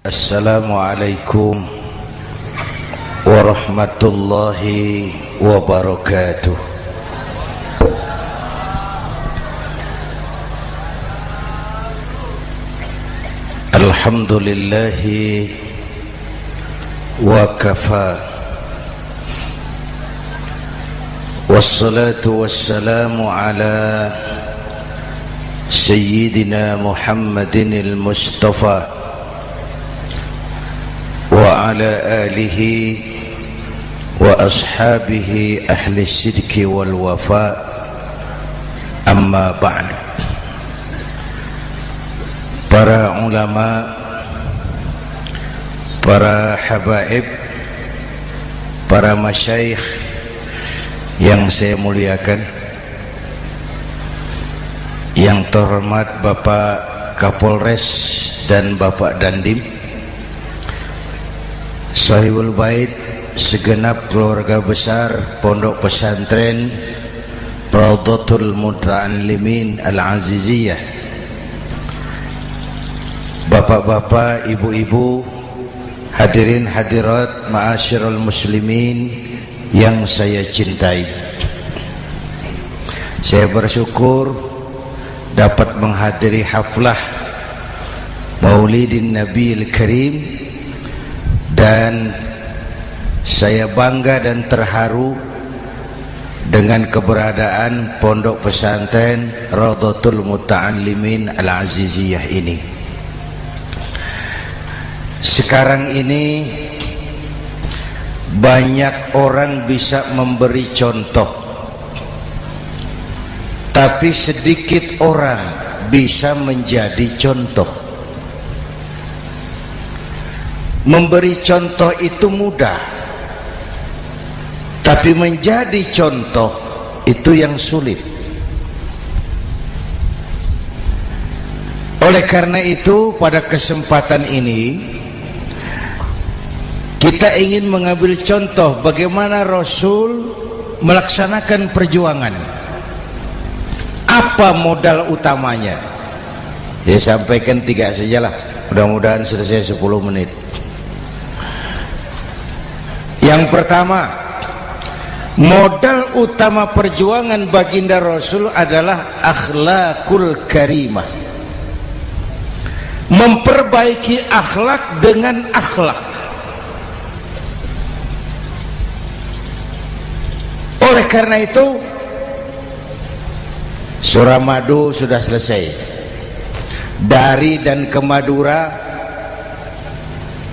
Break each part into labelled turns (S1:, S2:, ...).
S1: Assalamualaikum warahmatullahi wabarakatuh. Alhamdulillahi wa kafa, wassalatu wassalamu ala sayyidina Muhammadin al-Mustafa wa ala alihi wa ashabihi ahli sidqi wal wafa, amma ba'd. Para ulama, para habaib, para masyayikh yang saya muliakan, yang terhormat Bapak Kapolres dan Bapak Dandim, Sahibul Bait, segenap keluarga besar Pondok Pesantren Raudhatul Muta'allimin Al-Aziziyah, bapak-bapak, ibu-ibu, hadirin hadirat ma'asyiral muslimin yang saya cintai. Saya bersyukur dapat menghadiri haflah Maulidin Nabiil Karim, dan saya bangga dan terharu dengan keberadaan Pondok Pesantren Raudhatul Muta'allimin Al-Aziziyah ini. Sekarang ini banyak orang bisa memberi contoh, tapi sedikit orang bisa menjadi contoh. Memberi contoh itu mudah, tapi menjadi contoh itu yang sulit. Oleh karena itu, pada kesempatan ini kita ingin mengambil contoh bagaimana Rasul melaksanakan perjuangan. Apa modal utamanya? Saya sampaikan 3 sajalah, mudah-mudahan selesai 10 menit. Yang pertama, modal utama perjuangan baginda Rasul adalah akhlakul karimah. Memperbaiki akhlak dengan akhlak. Oleh karena itu, surah Madu sudah selesai. Dari dan ke Madura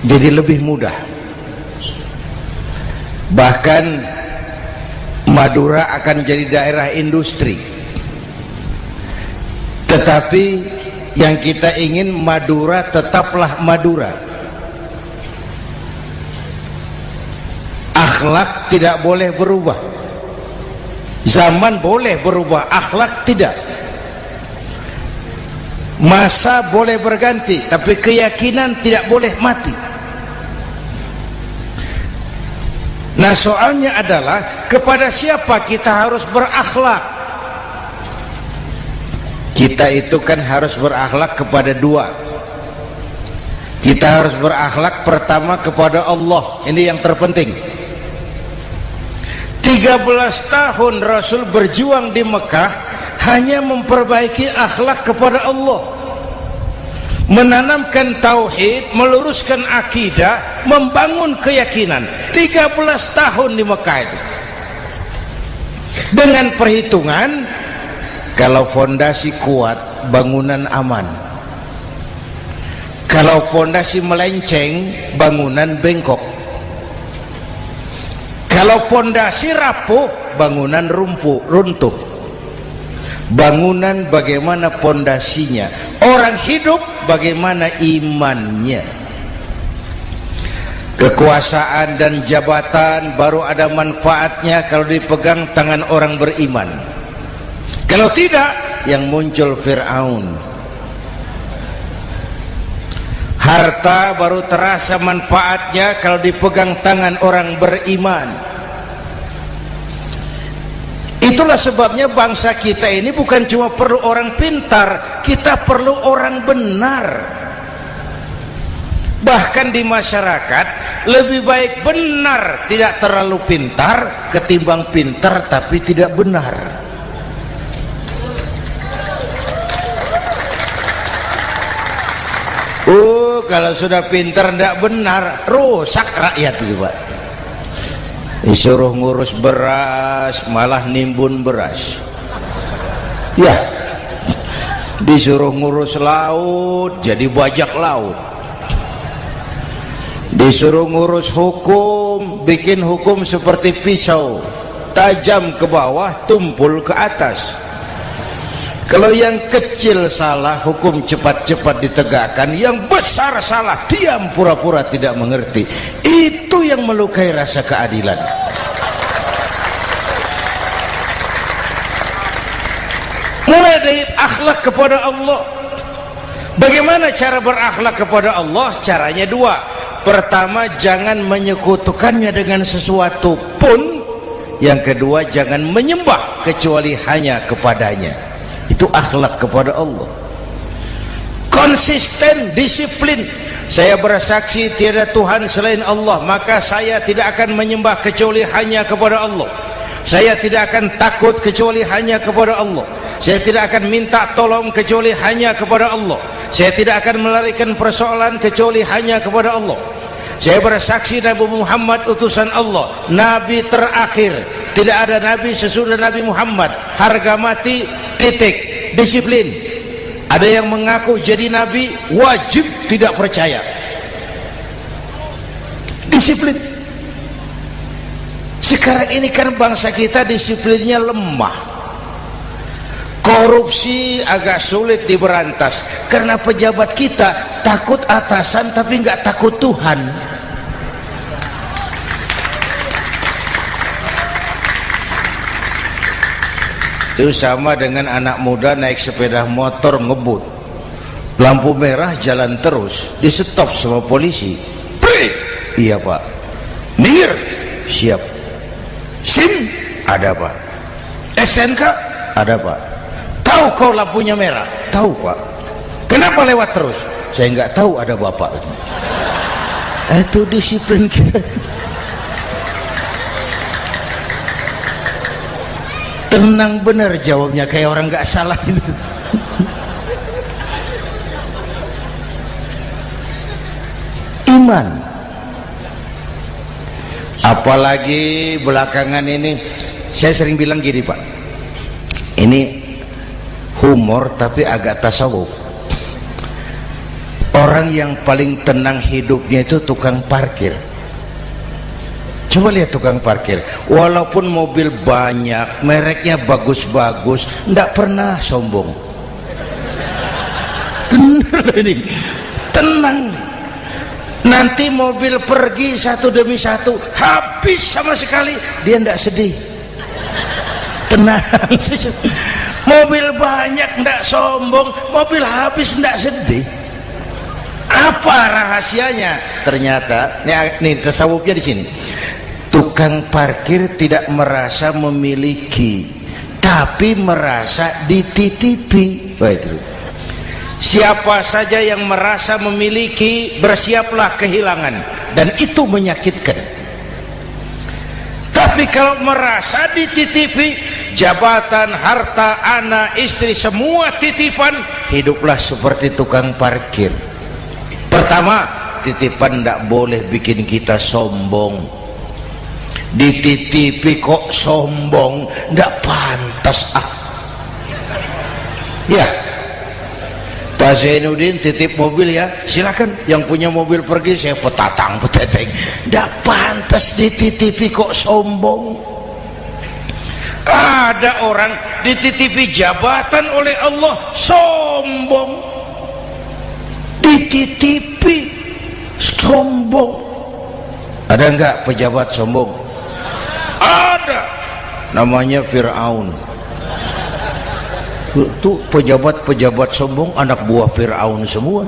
S1: jadi lebih mudah. Bahkan Madura akan jadi daerah industri. Tetapi yang kita ingin, Madura tetaplah Madura. Akhlak tidak boleh berubah. Zaman boleh berubah, akhlak tidak. Masa boleh berganti, tapi keyakinan tidak boleh mati. Nah, soalnya adalah kepada siapa kita harus berakhlak. Kita itu kan harus berakhlak kepada 2. Kita harus berakhlak pertama kepada Allah. Ini yang terpenting. 13 tahun Rasul berjuang di Mekah hanya memperbaiki akhlak kepada Allah, menanamkan tauhid, meluruskan akidah, membangun keyakinan. 13 tahun di Mekah itu, dengan perhitungan kalau fondasi kuat, bangunan aman. Kalau fondasi melenceng, bangunan bengkok. Kalau fondasi rapuh, bangunan runtuh. Bangunan bagaimana fondasinya, orang hidup bagaimana imannya. Kekuasaan dan jabatan baru ada manfaatnya kalau dipegang tangan orang beriman. Kalau tidak, yang muncul Fir'aun. Harta baru terasa manfaatnya kalau dipegang tangan orang beriman. Itulah sebabnya bangsa kita ini bukan cuma perlu orang pintar, kita perlu orang benar. Bahkan di masyarakat lebih baik benar tidak terlalu pintar ketimbang pintar tapi tidak benar. Kalau sudah pintar tidak benar, rusak rakyat itu, Pak. Disuruh ngurus beras malah nimbun beras. Ya, disuruh ngurus laut jadi bajak laut. Disuruh ngurus hukum, bikin hukum seperti pisau, tajam ke bawah, tumpul ke atas. Kalau yang kecil salah, hukum cepat-cepat ditegakkan. Yang besar salah, diam pura-pura tidak mengerti. Itu yang melukai rasa keadilan. Mulai dari akhlak kepada Allah. Bagaimana cara berakhlak kepada Allah? Caranya dua. Pertama, jangan menyekutukannya dengan sesuatu pun. Yang kedua, jangan menyembah kecuali hanya kepadanya. Itu akhlak kepada Allah. Konsisten, disiplin. Saya bersaksi tiada Tuhan selain Allah, maka saya tidak akan menyembah kecuali hanya kepada Allah. Saya tidak akan takut kecuali hanya kepada Allah. Saya tidak akan minta tolong kecuali hanya kepada Allah. Saya tidak akan melarikan persoalan kecuali hanya kepada Allah. Saya bersaksi Nabi Muhammad utusan Allah, Nabi terakhir. Tidak ada Nabi sesudah Nabi Muhammad. Harga mati, titik. Disiplin. Ada yang mengaku jadi Nabi, wajib tidak percaya. Disiplin. Sekarang ini kan bangsa kita disiplinnya lemah. Korupsi agak sulit diberantas karena pejabat kita takut atasan tapi nggak takut Tuhan. Itu sama dengan anak muda naik sepeda motor ngebut, lampu merah jalan terus, di stop sama polisi. Prit, iya Pak. Minggir, siap. SIM, ada Pak. SNK, ada Pak. Tahu kau lampunya merah? Tahu Pak. Kenapa lewat terus? Saya nggak tahu, ada Bapak. Itu disiplin kita. Tenang bener jawabnya, kayak orang nggak salah itu. Iman. Apalagi belakangan ini saya sering bilang gini Pak, ini humor tapi agak tasawuf. Orang yang paling tenang hidupnya itu tukang parkir. Coba lihat tukang parkir, walaupun mobil banyak, mereknya bagus-bagus, tidak pernah sombong. Tenang ini, tenang. Nanti mobil pergi satu demi satu, habis sama sekali, dia tidak sedih. Tenang. Mobil banyak tidak sombong, mobil habis tidak sedih. Apa rahasianya? Ternyata, nih tasawufnya di sini. Tukang parkir tidak merasa memiliki, tapi merasa dititipi. Wah, itu. Siapa saja yang merasa memiliki, bersiaplah kehilangan, dan itu menyakitkan. Tapi kalau merasa dititipi, jabatan, harta, anak, istri, semua titipan, hiduplah seperti tukang parkir. Pertama, titipan tidak boleh bikin kita sombong. Dititipi kok sombong, tidak pantas ya. Pak Zainuddin titip mobil ya, silakan. Yang punya mobil pergi, saya petatang peteteng. Tidak pantas dititipi kok sombong. Ada orang dititipi jabatan oleh Allah sombong, dititipi sombong. Ada enggak pejabat sombong? Ada, namanya Fir'aun. Itu pejabat-pejabat sombong anak buah Fir'aun semua.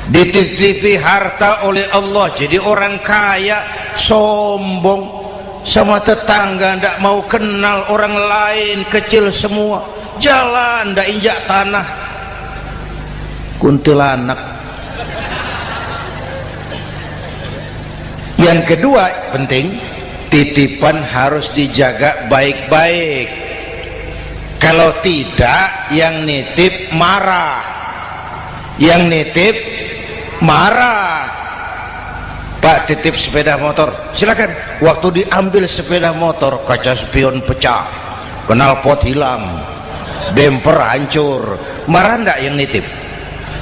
S1: Dititipi harta oleh Allah, jadi orang kaya sombong, sama tetangga tidak mau kenal orang lain, kecil semua, jalan tidak injak tanah. kuntilanak. Yang kedua penting, titipan harus dijaga baik-baik. Kalau tidak, yang nitip marah. Yang nitip marah. Pak, titip sepeda motor, silakan. Waktu diambil sepeda motor, kaca spion pecah, knalpot hilang, bemper hancur. Marah enggak yang nitip?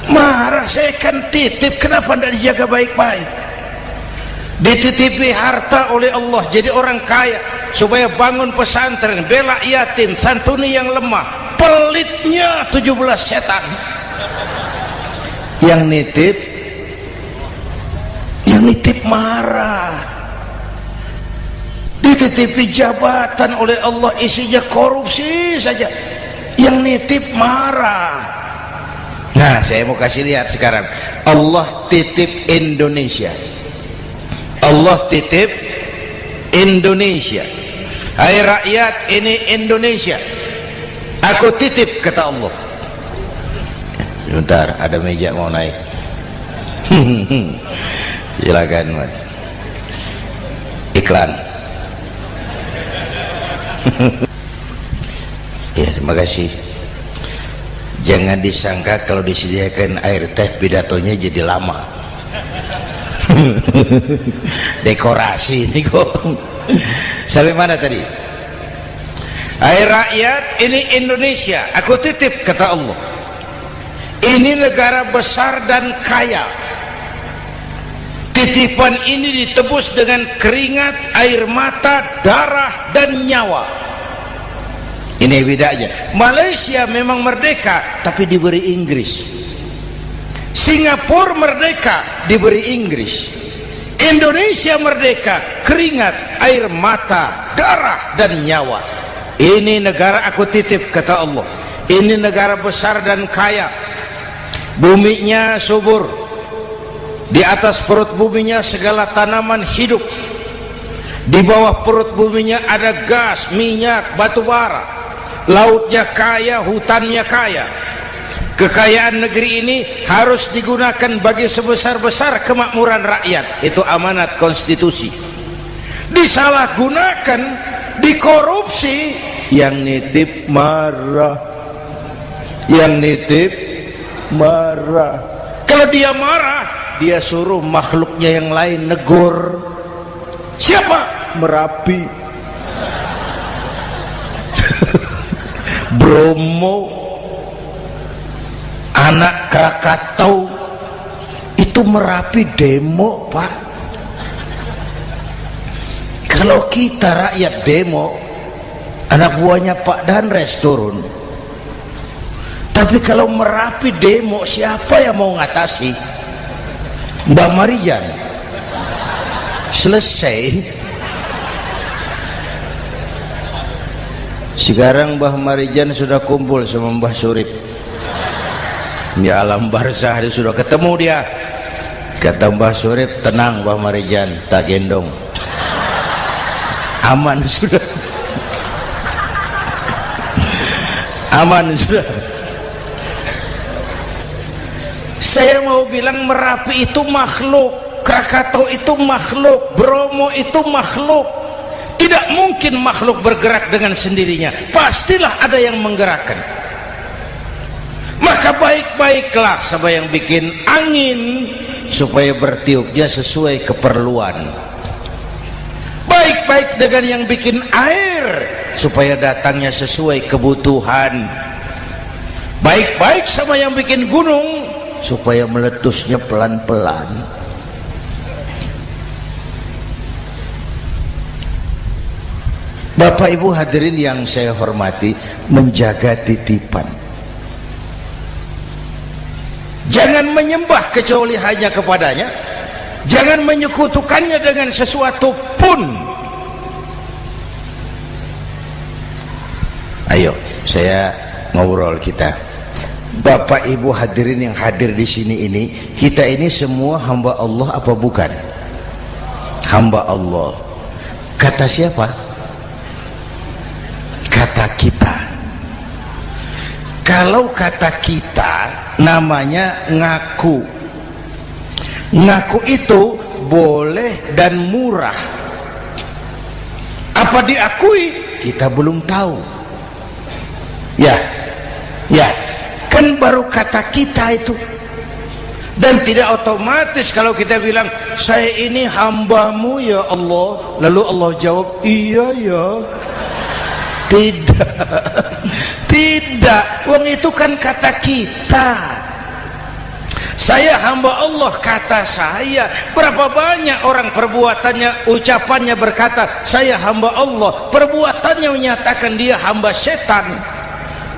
S1: Marah. Saya kan titip, kenapa enggak dijaga baik-baik? Dititipi harta oleh Allah jadi orang kaya supaya bangun pesantren, bela yatim, santuni yang lemah. Pelitnya 17 setan. Yang nitip marah. Dititipi jabatan oleh Allah isinya korupsi saja, yang nitip marah. Nah, saya mau kasih lihat sekarang. Allah titip Indonesia. Allah titip Indonesia. Hai rakyat, ini Indonesia, aku titip, kata Allah. Sebentar, ada meja mau naik. Silakan, Mas. Iklan. Ya, terima kasih. Jangan disangka kalau disediakan air teh pidatonya jadi lama. Dekorasi ini kok. Sampai mana tadi? Hai rakyat, ini Indonesia, aku titip, kata Allah. Ini negara besar dan kaya. Titipan ini ditebus dengan keringat, air mata, darah, dan nyawa. Ini bedanya. Malaysia memang merdeka, tapi diberi Inggris. Singapura merdeka, diberi Inggris. Indonesia merdeka, keringat, air mata, darah, dan nyawa. Ini negara aku titip, kata Allah. Ini negara besar dan kaya. Buminya subur. Di atas perut buminya segala tanaman hidup. Di bawah perut buminya ada gas, minyak, batu bara. Lautnya kaya, hutannya kaya. Kekayaan negeri ini harus digunakan bagi sebesar-besar kemakmuran rakyat. Itu amanat konstitusi. Disalahgunakan, dikorupsi, yang nitip marah. Yang nitip marah. Kalau dia marah, dia suruh makhluknya yang lain negur. Siapa? Merapi, Bromo, anak Krakatau. Itu Merapi demo, Pak. Kalau kita rakyat demo, anak buahnya Pak Danres turun. Tapi kalau Merapi demo, siapa yang mau ngatasi? Mbak Marijan. Selesai. Sekarang Mbah Marijan sudah kumpul sama Mbah Surip di alam barzah, dia sudah ketemu dia. Kata Mbah Surip, tenang Mbah Marijan, tak gendong, aman sudah. Aman sudah. Saya mau bilang Merapi itu makhluk, Krakatau itu makhluk, Bromo itu makhluk. Tidak mungkin makhluk bergerak dengan sendirinya, pastilah ada yang menggerakkan. Maka baik-baiklah sama yang bikin angin supaya bertiupnya sesuai keperluan. Baik-baik dengan yang bikin air supaya datangnya sesuai kebutuhan. Baik-baik sama yang bikin gunung supaya meletusnya pelan-pelan. Bapak Ibu hadirin yang saya hormati, menjaga titipan. Jangan menyembah kecuali hanya kepadanya. Jangan menyekutukannya dengan sesuatu pun. Ayo, saya ngobrol kita. Bapak Ibu hadirin yang hadir di sini ini, kita ini semua hamba Allah apa bukan? Hamba Allah. Kata siapa? Kata kita. Kalau kata kita, namanya ngaku. Ngaku itu boleh dan murah. Apa diakui? Kita belum tahu. Ya, kan baru kata kita itu. Dan tidak otomatis kalau kita bilang saya ini hambamu ya Allah, lalu Allah jawab iya ya. Tidak, wong itu kan kata kita. Saya hamba Allah, kata saya. Berapa banyak orang perbuatannya, ucapannya berkata saya hamba Allah, perbuatannya menyatakan dia hamba setan,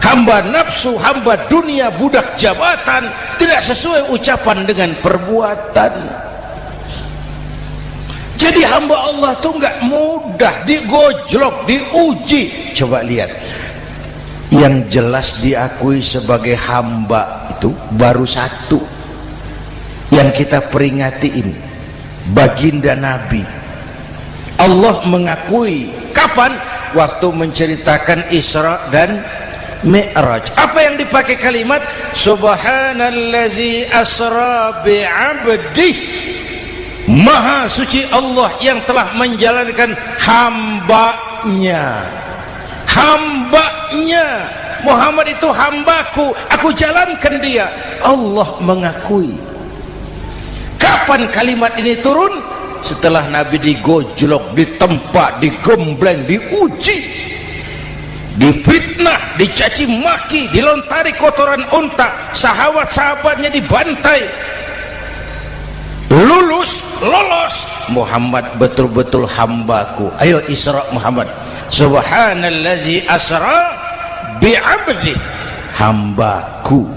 S1: hamba nafsu, hamba dunia, budak jabatan. Tidak sesuai ucapan dengan perbuatan. Jadi hamba Allah itu nggak mudah, digojlok, diuji. Coba lihat, yang jelas diakui sebagai hamba itu baru satu yang kita peringati ini, baginda Nabi. Allah mengakui kapan? Waktu menceritakan Isra dan Mi'raj. Apa yang dipakai kalimat? Subhanallazi asra bi'abdih. Maha suci Allah yang telah menjalankan hambanya. Hambanya. Muhammad itu hambaku, aku jalankan dia. Allah mengakui. Kapan kalimat ini turun? Setelah Nabi digojlok, ditempa, digembleng, diuji, difitnah, dicaci maki, dilontari kotoran unta, sahabat-sahabatnya dibantai. Lolos, Muhammad betul-betul hambaku. Ayo Isra Muhammad. Subhanallazi asra bi'abdi, hambaku.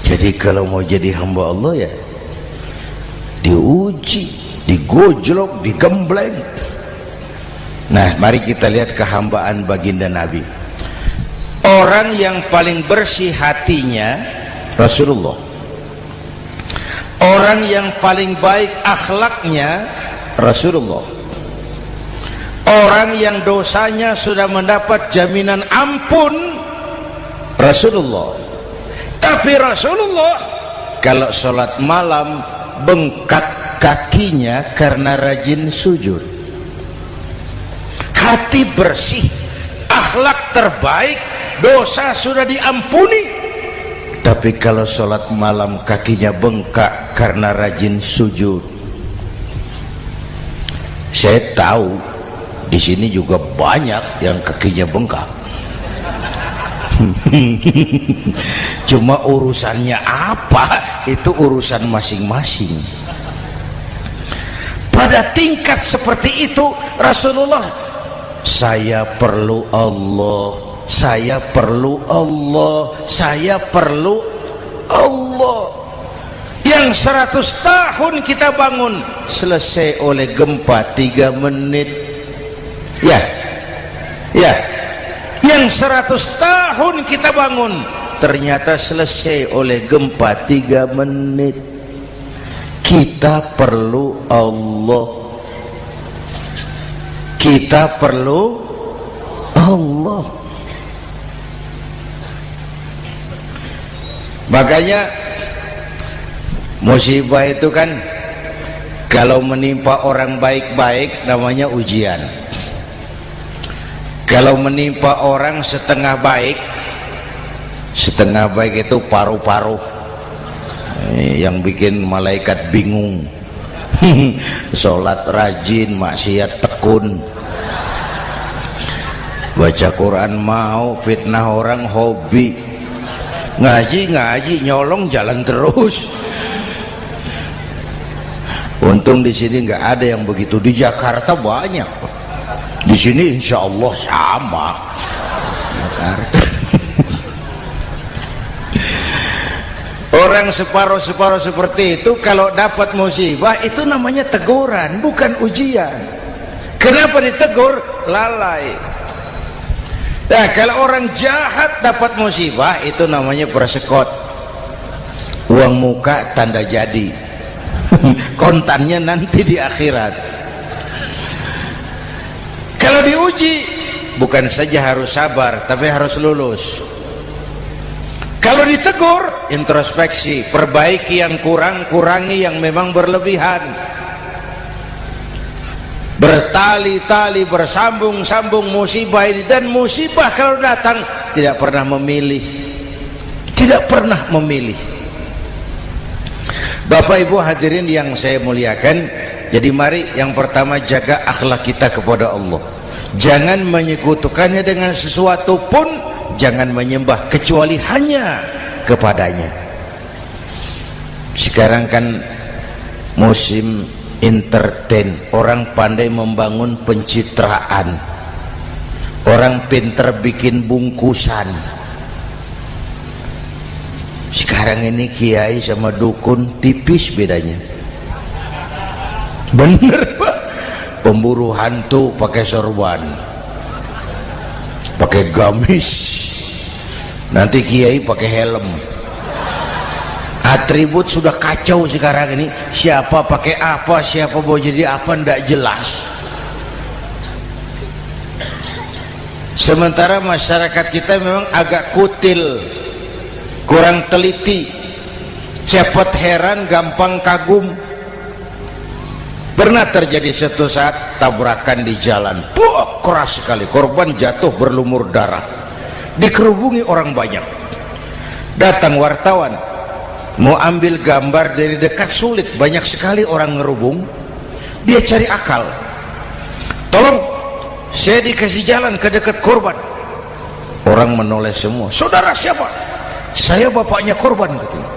S1: Jadi kalau mau jadi hamba Allah ya diuji, digojlok, digembleng. Nah, mari kita lihat kehambaan baginda Nabi. Orang yang paling bersih hatinya Rasulullah. Orang yang paling baik akhlaknya Rasulullah. Orang yang dosanya sudah mendapat jaminan ampun Rasulullah. Tapi Rasulullah kalau sholat malam bengkak kakinya karena rajin sujud. Hati bersih, akhlak terbaik, dosa sudah diampuni. Tapi kalau sholat malam kakinya bengkak karena rajin sujud. Saya tahu di sini juga banyak yang kakinya bengkak. Cuma urusannya apa, itu urusan masing-masing. Pada tingkat seperti itu Rasulullah, saya perlu Allah, saya perlu Allah, saya perlu Allah. Yang 100 tahun kita bangun selesai oleh gempa 3 menit. Ya, yang 100 tahun kita bangun ternyata selesai oleh gempa 3 menit. Kita perlu Allah, kita perlu Allah. Makanya musibah itu kan kalau menimpa orang baik-baik namanya ujian. Kalau menimpa orang setengah baik itu paru-paru yang bikin malaikat bingung. Sholat rajin, maksiat tekun, baca Quran mau, fitnah orang hobi, ngaji nyolong jalan terus. Untung di sini nggak ada yang begitu. Di Jakarta banyak. Di sini insya Allah sama. Jakarta. Orang separuh-separuh seperti itu kalau dapat musibah itu namanya teguran, bukan ujian. Kenapa ditegur? Lalai. Nah, kalau orang jahat dapat musibah itu namanya persekot. Uang muka tanda jadi. Kontannya nanti di akhirat. Kalau diuji bukan saja harus sabar tapi harus lulus. Kalau ditegur, introspeksi, perbaiki yang kurang, kurangi yang memang berlebihan. Bertali-tali, bersambung-sambung musibah ini, dan musibah kalau datang tidak pernah memilih, tidak pernah memilih. Bapak Ibu hadirin yang saya muliakan, jadi mari yang pertama jaga akhlak kita kepada Allah. Jangan menyekutukannya dengan sesuatu pun, jangan menyembah kecuali hanya kepadanya. Sekarang kan musim entertain, orang pandai membangun pencitraan, orang pinter bikin bungkusan. Sekarang ini kiai sama dukun tipis bedanya. Bener Pak, pemburu hantu pakai sorban, pakai gamis, nanti kiai pakai helm. Atribut sudah kacau sekarang ini, siapa pakai apa, siapa mau jadi apa, ndak jelas. Sementara masyarakat kita memang agak kutil, kurang teliti, cepat heran, gampang kagum. Pernah terjadi suatu saat tabrakan di jalan, keras sekali, korban jatuh berlumur darah, dikerubungi orang banyak. Datang wartawan mau ambil gambar dari dekat, sulit, banyak sekali orang ngerubung. Dia cari akal, tolong saya dikasih jalan ke dekat korban. Orang menoleh semua. Saudara siapa? Saya bapaknya korban, katanya.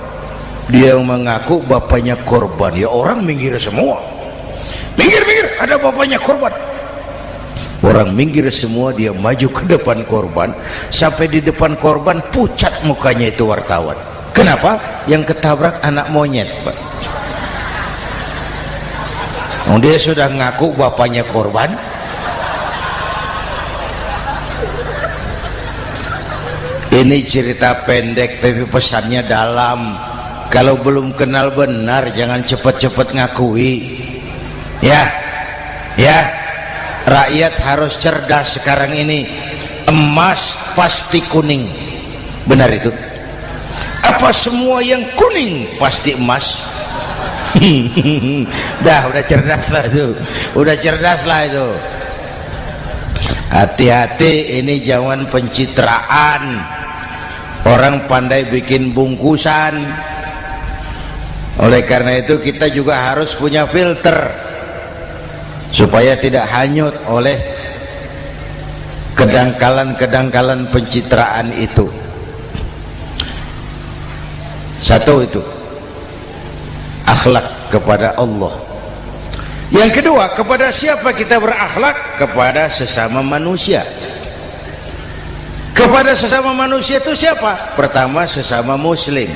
S1: Dia mengaku bapaknya korban. Ya orang minggir semua, minggir, ada bapaknya korban. Orang minggir semua, dia maju ke depan korban. Sampai di depan korban pucat mukanya itu wartawan. Kenapa? Yang ketabrak anak monyet, Pak. Dia sudah ngaku bapaknya korban. Ini cerita pendek tapi pesannya dalam. Kalau belum kenal benar jangan cepat-cepat ngakui. Ya, rakyat harus cerdas sekarang ini. Emas pasti kuning, benar itu? Apa semua yang kuning pasti emas? Udah cerdas lah itu, udah cerdas lah itu. Hati-hati, ini jangan pencitraan. Orang pandai bikin bungkusan. Oleh karena itu kita juga harus punya filter supaya tidak hanyut oleh kedangkalan-kedangkalan pencitraan itu. Satu itu akhlak kepada Allah. Yang kedua, kepada siapa kita berakhlak? Kepada sesama manusia. Kepada sesama manusia itu siapa? Pertama, sesama muslim.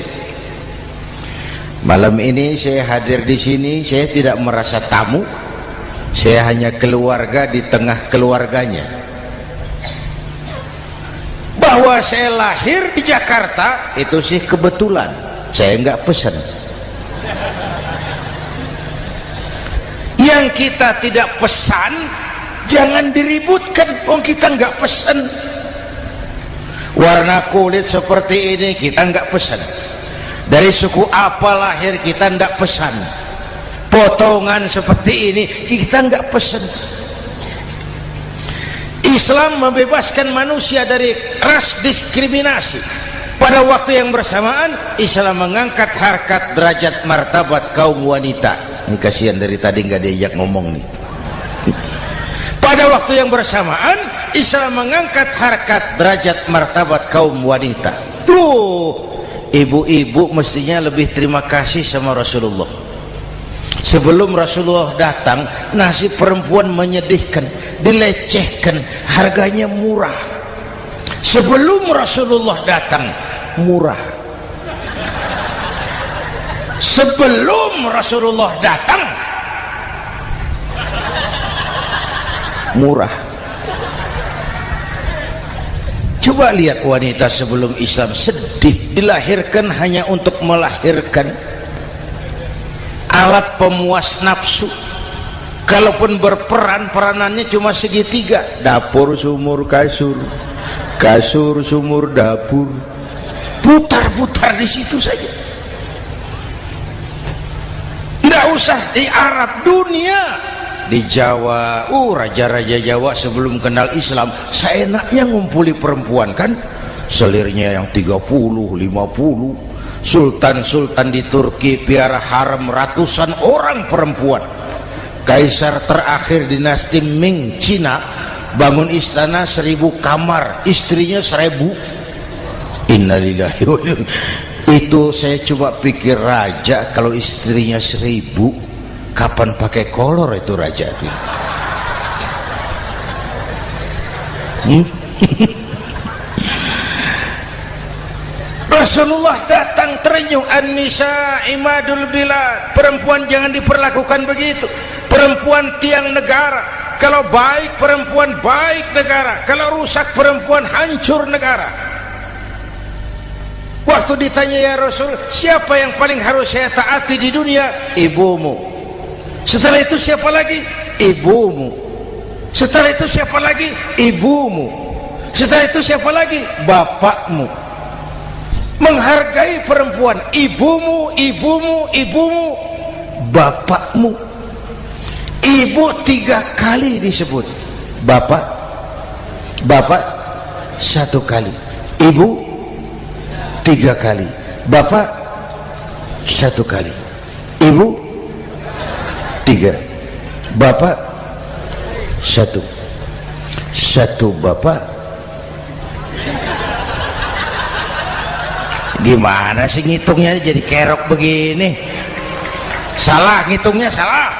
S1: Malam ini saya hadir di sini, saya tidak merasa tamu. Saya hanya keluarga di tengah keluarganya. Bahwa saya lahir di Jakarta itu sih kebetulan. Saya enggak pesan. Yang kita tidak pesan jangan diributkan. Kita enggak pesan. Warna kulit seperti ini kita enggak pesan. Dari suku apa lahir kita enggak pesan. Potongan seperti ini kita enggak pesan. Islam membebaskan manusia dari ras diskriminasi. Pada waktu yang bersamaan Islam mengangkat harkat, derajat, martabat kaum wanita. Ini kasihan dari tadi nggak diajak ngomong nih. Pada waktu yang bersamaan Islam mengangkat harkat, derajat, martabat kaum wanita. Ibu-ibu mestinya lebih terima kasih sama Rasulullah. Sebelum Rasulullah datang, nasib perempuan menyedihkan, dilecehkan, harganya murah. Sebelum Rasulullah datang, murah. Sebelum Rasulullah datang, murah. Coba lihat wanita sebelum Islam, sedih, dilahirkan hanya untuk melahirkan, alat pemuas nafsu. Kalaupun berperan, peranannya cuma segitiga, dapur sumur kasur, kasur sumur dapur, putar putar-putar di situ saja. Tidak usah di Arab, dunia, di Jawa. Raja-raja Jawa sebelum kenal Islam seenaknya ngumpuli perempuan kan, selirnya yang 30, 50. Sultan-sultan di Turki piara harem ratusan orang perempuan. Kaisar terakhir dinasti Ming Cina bangun istana 1000 kamar, istrinya 1000. Innalillahi wa inna. Itu saya coba pikir, raja kalau istrinya 1000, kapan pakai kolor itu raja? Rasulullah datang terenyuh, an-nisa imadul bilad, perempuan jangan diperlakukan begitu, perempuan tiang negara. Kalau baik perempuan baik negara, kalau rusak perempuan hancur negara. Waktu ditanya, ya Rasul, siapa yang paling harus saya taati di dunia? Ibumu. Setelah itu siapa lagi? Ibumu. Setelah itu siapa lagi? Ibumu. Setelah itu siapa lagi? Bapakmu. Menghargai perempuan, ibumu, ibumu, ibumu, bapakmu. Ibu 3 kali disebut, bapak 1 kali, ibu 3 kali, bapak 1 kali, ibu 3, bapak 1 bapak. Gimana sih ngitungnya jadi kerok begini? Salah ngitungnya, salah.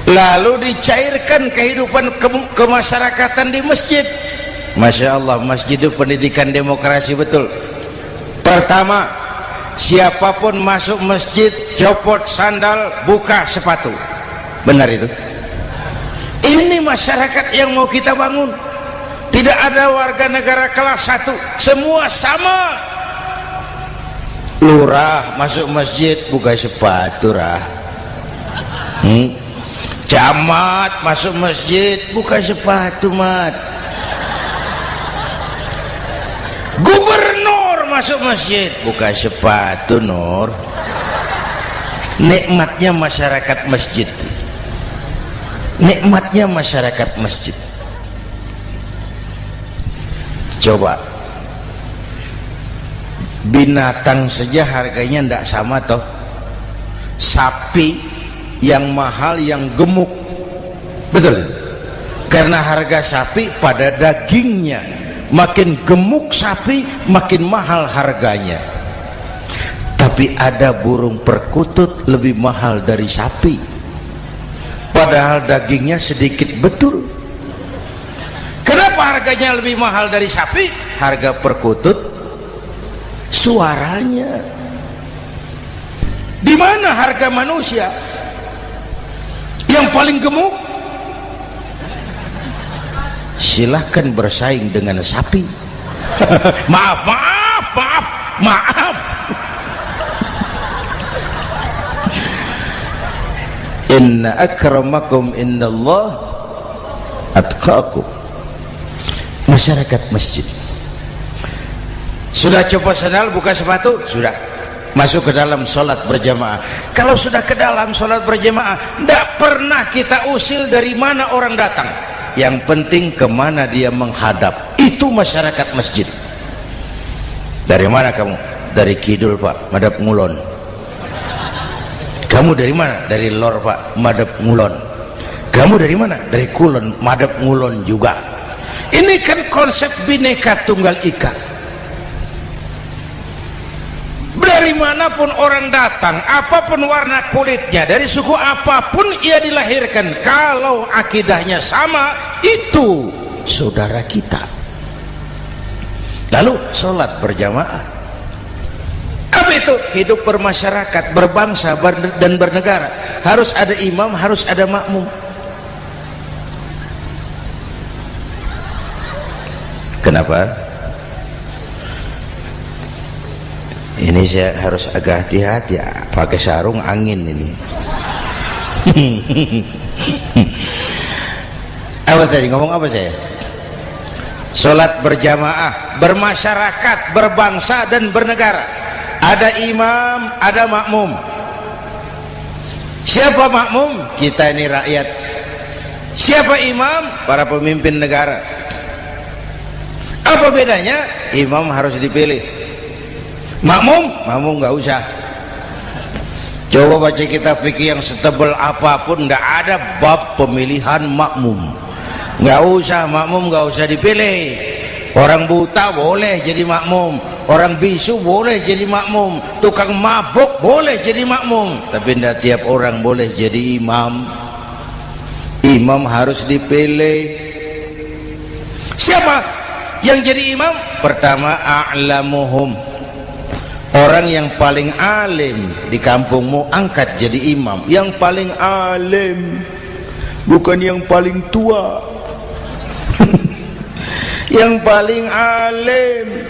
S1: Lalu dicairkan kehidupan kemasyarakatan di masjid. Masya Allah, masjid itu pendidikan demokrasi betul. Pertama, siapapun masuk masjid copot sandal, buka sepatu. Benar itu? Ini masyarakat yang mau kita bangun. Tidak ada warga negara kelas 1, semua sama. Lurah masuk masjid buka sepatu, rah. Camat masuk masjid buka sepatu, mat. Gubernur masuk masjid buka sepatu, nur. Nikmatnya masyarakat masjid, nikmatnya masyarakat masjid. Coba binatang saja harganya tidak sama toh. Sapi yang mahal, yang gemuk, betul? Karena harga sapi pada dagingnya, makin gemuk sapi makin mahal harganya. Tapi ada burung perkutut lebih mahal dari sapi, padahal dagingnya sedikit, betul. Kenapa harganya lebih mahal dari sapi? Harga perkutut suaranya. Di mana harga manusia? Yang paling gemuk silahkan bersaing dengan sapi. maaf inna akramakum indallah atqakum. Masyarakat masjid sudah coba sandal, buka sepatu, sudah masuk ke dalam sholat berjamaah. Kalau sudah ke dalam sholat berjamaah, tidak pernah kita usil dari mana orang datang, yang penting kemana dia menghadap. Itu masyarakat masjid. Dari mana kamu? Dari kidul, Pak, madhab ngulon. Kamu dari mana? Dari lor, Pak, madhab ngulon. Kamu dari mana? Dari kulon, madhab ngulon juga. Ini kan konsep bineka tunggal ika. Dari manapun orang datang, apapun warna kulitnya, dari suku apapun ia dilahirkan, kalau akidahnya sama, itu saudara kita. Lalu sholat berjamaah. Apa itu? Hidup bermasyarakat, berbangsa dan bernegara. Harus ada imam, harus ada makmum. Kenapa? Ini saya harus agak hati-hati ya, pakai sarung angin ini. Apa tadi ngomong apa saya? Sholat berjamaah, bermasyarakat, berbangsa dan bernegara. Ada imam, ada makmum. Siapa makmum? Kita ini rakyat. Siapa imam? Para pemimpin negara. Apa bedanya? Imam harus dipilih. Makmum nggak usah. Coba baca kitab fikih yang setebal apapun, nggak ada bab pemilihan makmum. Nggak usah, makmum nggak usah dipilih. Orang buta boleh jadi makmum, orang bisu boleh jadi makmum, tukang mabuk boleh jadi makmum, tapi tidak tiap orang boleh jadi imam. Imam harus dipilih. Siapa yang jadi imam? Pertama, a'lamuhum, orang yang paling alim di kampungmu angkat jadi imam. Yang paling alim, bukan yang paling tua. Yang paling alim,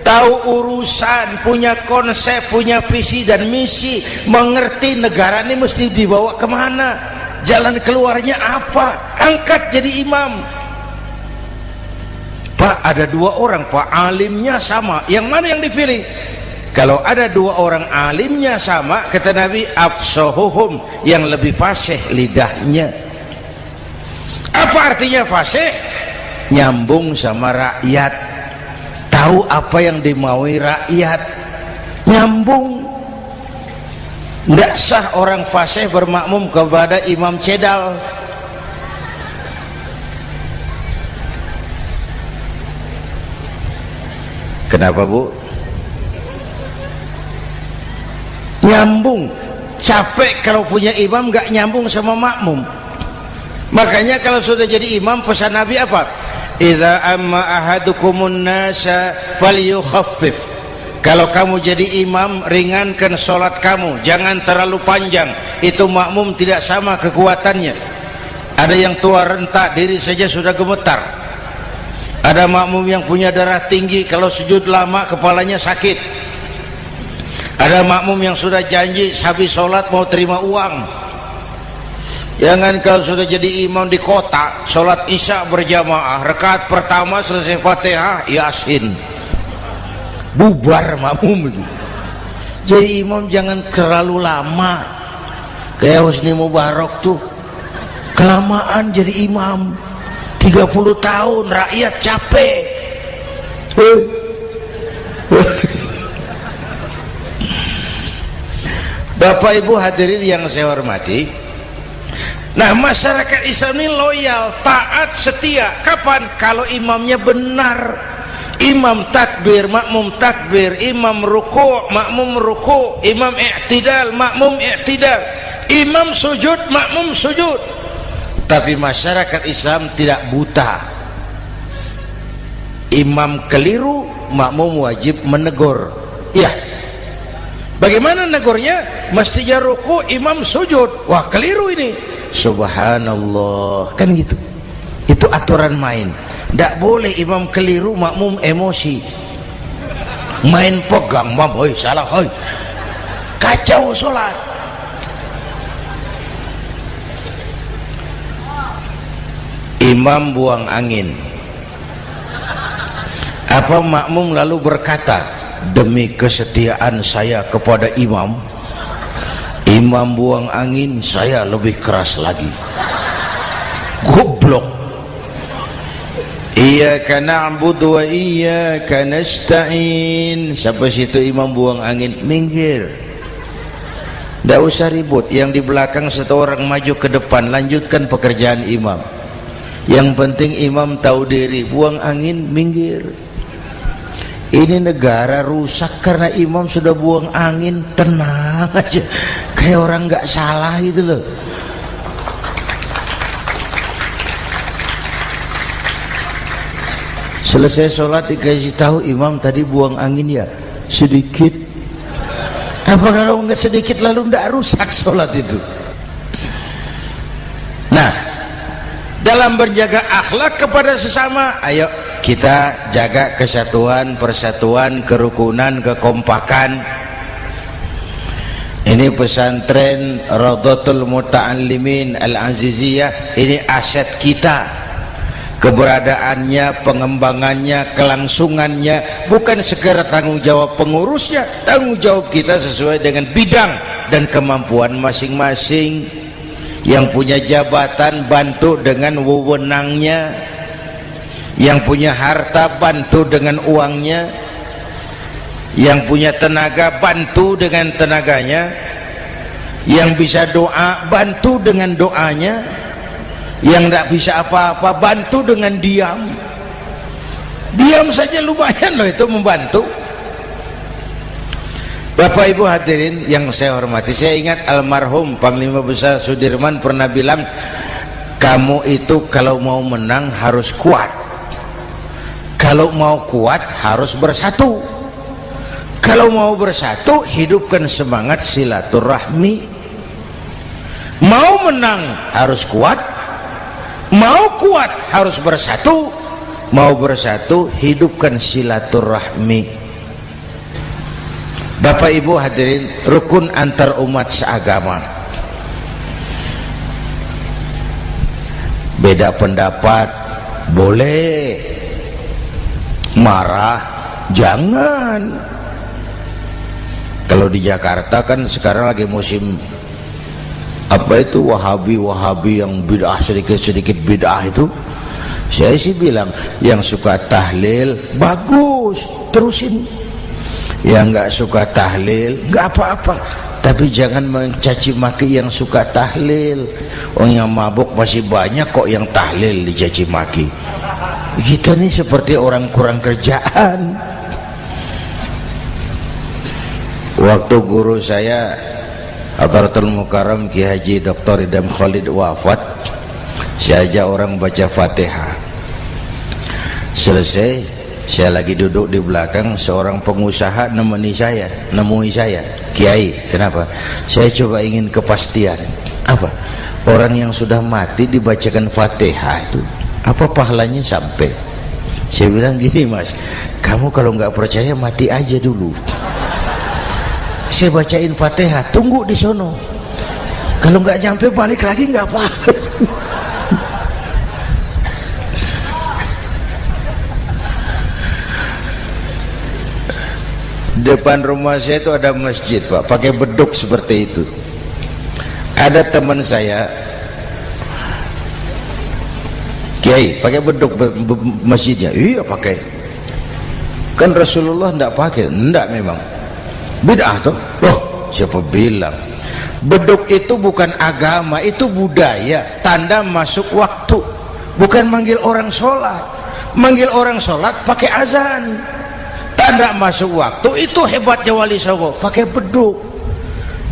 S1: tahu urusan, punya konsep, punya visi dan misi, mengerti negara ini mesti dibawa kemana, jalan keluarnya apa, angkat jadi imam. Pak, ada dua orang Pak, alimnya sama, yang mana yang dipilih? Kalau ada dua orang alimnya sama, kata Nabi, afsahuhum, yang lebih fasih lidahnya. Apa artinya fasih? Nyambung sama rakyat, tahu apa yang dimaui rakyat, nyambung. Tidak sah orang fasih bermakmum kepada imam cedal. Kenapa Bu? Nyambung. Capek kalau punya imam gak nyambung sama makmum. Makanya kalau sudah jadi imam, pesan Nabi apa? Idza amma ahadukumun nasa falyukhaffif. Kalau kamu jadi imam, ringankan sholat kamu, jangan terlalu panjang. Itu makmum tidak sama kekuatannya. Ada yang tua renta, diri saja sudah gemetar. Ada makmum yang punya darah tinggi, kalau sujud lama kepalanya sakit. Ada makmum yang sudah janji habis sholat mau terima uang. Jangan kalau sudah jadi imam di kota, sholat isya berjamaah, rakaat pertama selesai Fatihah, Yasin, bubar makmum itu. Jadi imam jangan terlalu lama, kayak Husni Mubarak tuh kelamaan jadi imam 30 tahun, rakyat capek. Bapak Ibu hadirin yang saya hormati, nah masyarakat Islam ini loyal, taat, setia. Kapan? Kalau imamnya benar. Imam takbir, makmum takbir, imam ruku', makmum ruku', imam i'tidal, makmum i'tidal, imam sujud, makmum sujud. Tapi masyarakat Islam tidak buta. Imam keliru, makmum wajib menegur. Ya, bagaimana negurnya? Mestinya ruku', imam sujud. Wah, keliru ini. Subhanallah, kan gitu. Itu aturan main. Tidak boleh imam keliru, makmum emosi, main pegang, mam, oi salah, oi, kacau sholat. Imam buang angin, apa makmum lalu berkata, demi kesetiaan saya kepada imam, imam buang angin, saya lebih keras lagi. Goblok. Iyyaka na'budu wa iyyaka nasta'in. Sampai situ imam buang angin, minggir. Tidak usah ribut. Yang di belakang satu orang maju ke depan, lanjutkan pekerjaan imam. Yang penting imam tahu diri, buang angin, minggir. Ini negara rusak karena imam sudah buang angin. Tenang aja, kayak orang nggak salah gitu loh. Selesai sholat dikasih tahu, imam tadi buang angin ya sedikit. Apa kalau nggak sedikit lalu nggak rusak sholat itu? Nah, dalam berjaga akhlak kepada sesama, ayo kita jaga kesatuan, persatuan, kerukunan, kekompakan. Ini pesantren Raudhatul Muta'allimin Al-Aziziyah, ini aset kita. keberadaannya, pengembangannya, kelangsungannya, bukan sekedar tanggung jawab pengurusnya, tanggung jawab kita sesuai dengan bidang dan kemampuan masing-masing. Yang punya jabatan bantu dengan wewenangnya, yang punya harta bantu dengan uangnya, yang punya tenaga bantu dengan tenaganya, yang bisa doa bantu dengan doanya, yang tidak bisa apa-apa bantu dengan diam. Diam saja lumayan loh itu membantu. Bapak Ibu hadirin yang saya hormati, saya ingat almarhum Panglima Besar Sudirman pernah bilang, kamu itu kalau mau menang harus kuat, kalau mau kuat harus bersatu, kalau mau bersatu hidupkan semangat silaturahmi. Mau menang harus kuat, mau kuat harus bersatu, mau bersatu hidupkan silaturahmi. Bapak Ibu hadirin, rukun antar umat seagama. Beda pendapat boleh, marah jangan. Kalau di Jakarta kan sekarang lagi musim apa itu wahabi yang bid'ah, sedikit bid'ah itu. Saya sih bilang yang suka tahlil bagus, terusin. Yang nggak suka tahlil nggak apa-apa, tapi jangan mencaci maki yang suka tahlil. Orang yang mabuk masih banyak kok yang tahlil dicaci maki. Kita nih seperti orang kurang kerjaan. Waktu guru saya Hadratul Mukarram Ki Haji Dr. Idham Khalid wafat, saya ajak orang baca Fatihah. Selesai, saya lagi duduk di belakang, seorang pengusaha nemui saya, Kiai, kenapa? Saya coba ingin kepastian. Apa? Orang yang sudah mati dibacakan Fatihah itu apa pahalanya sampai? Saya bilang gini, Mas, kamu kalau nggak percaya mati aja dulu. Saya bacain Fatihah, tunggu di sono. Kalau nggak nyampe balik lagi nggak apa-apa. Depan rumah saya itu ada masjid, Pak, pakai beduk seperti itu. Ada teman saya, Kiai, pakai beduk masjidnya. Iya pakai. Kan Rasulullah tidak pakai. Tidak memang. Bid'ah tuh. Loh, siapa bilang? Beduk itu bukan agama, itu budaya, tanda masuk waktu. Bukan manggil orang sholat. Manggil orang sholat pakai azan. Tanda masuk waktu, itu hebatnya Wali Songo, pakai beduk.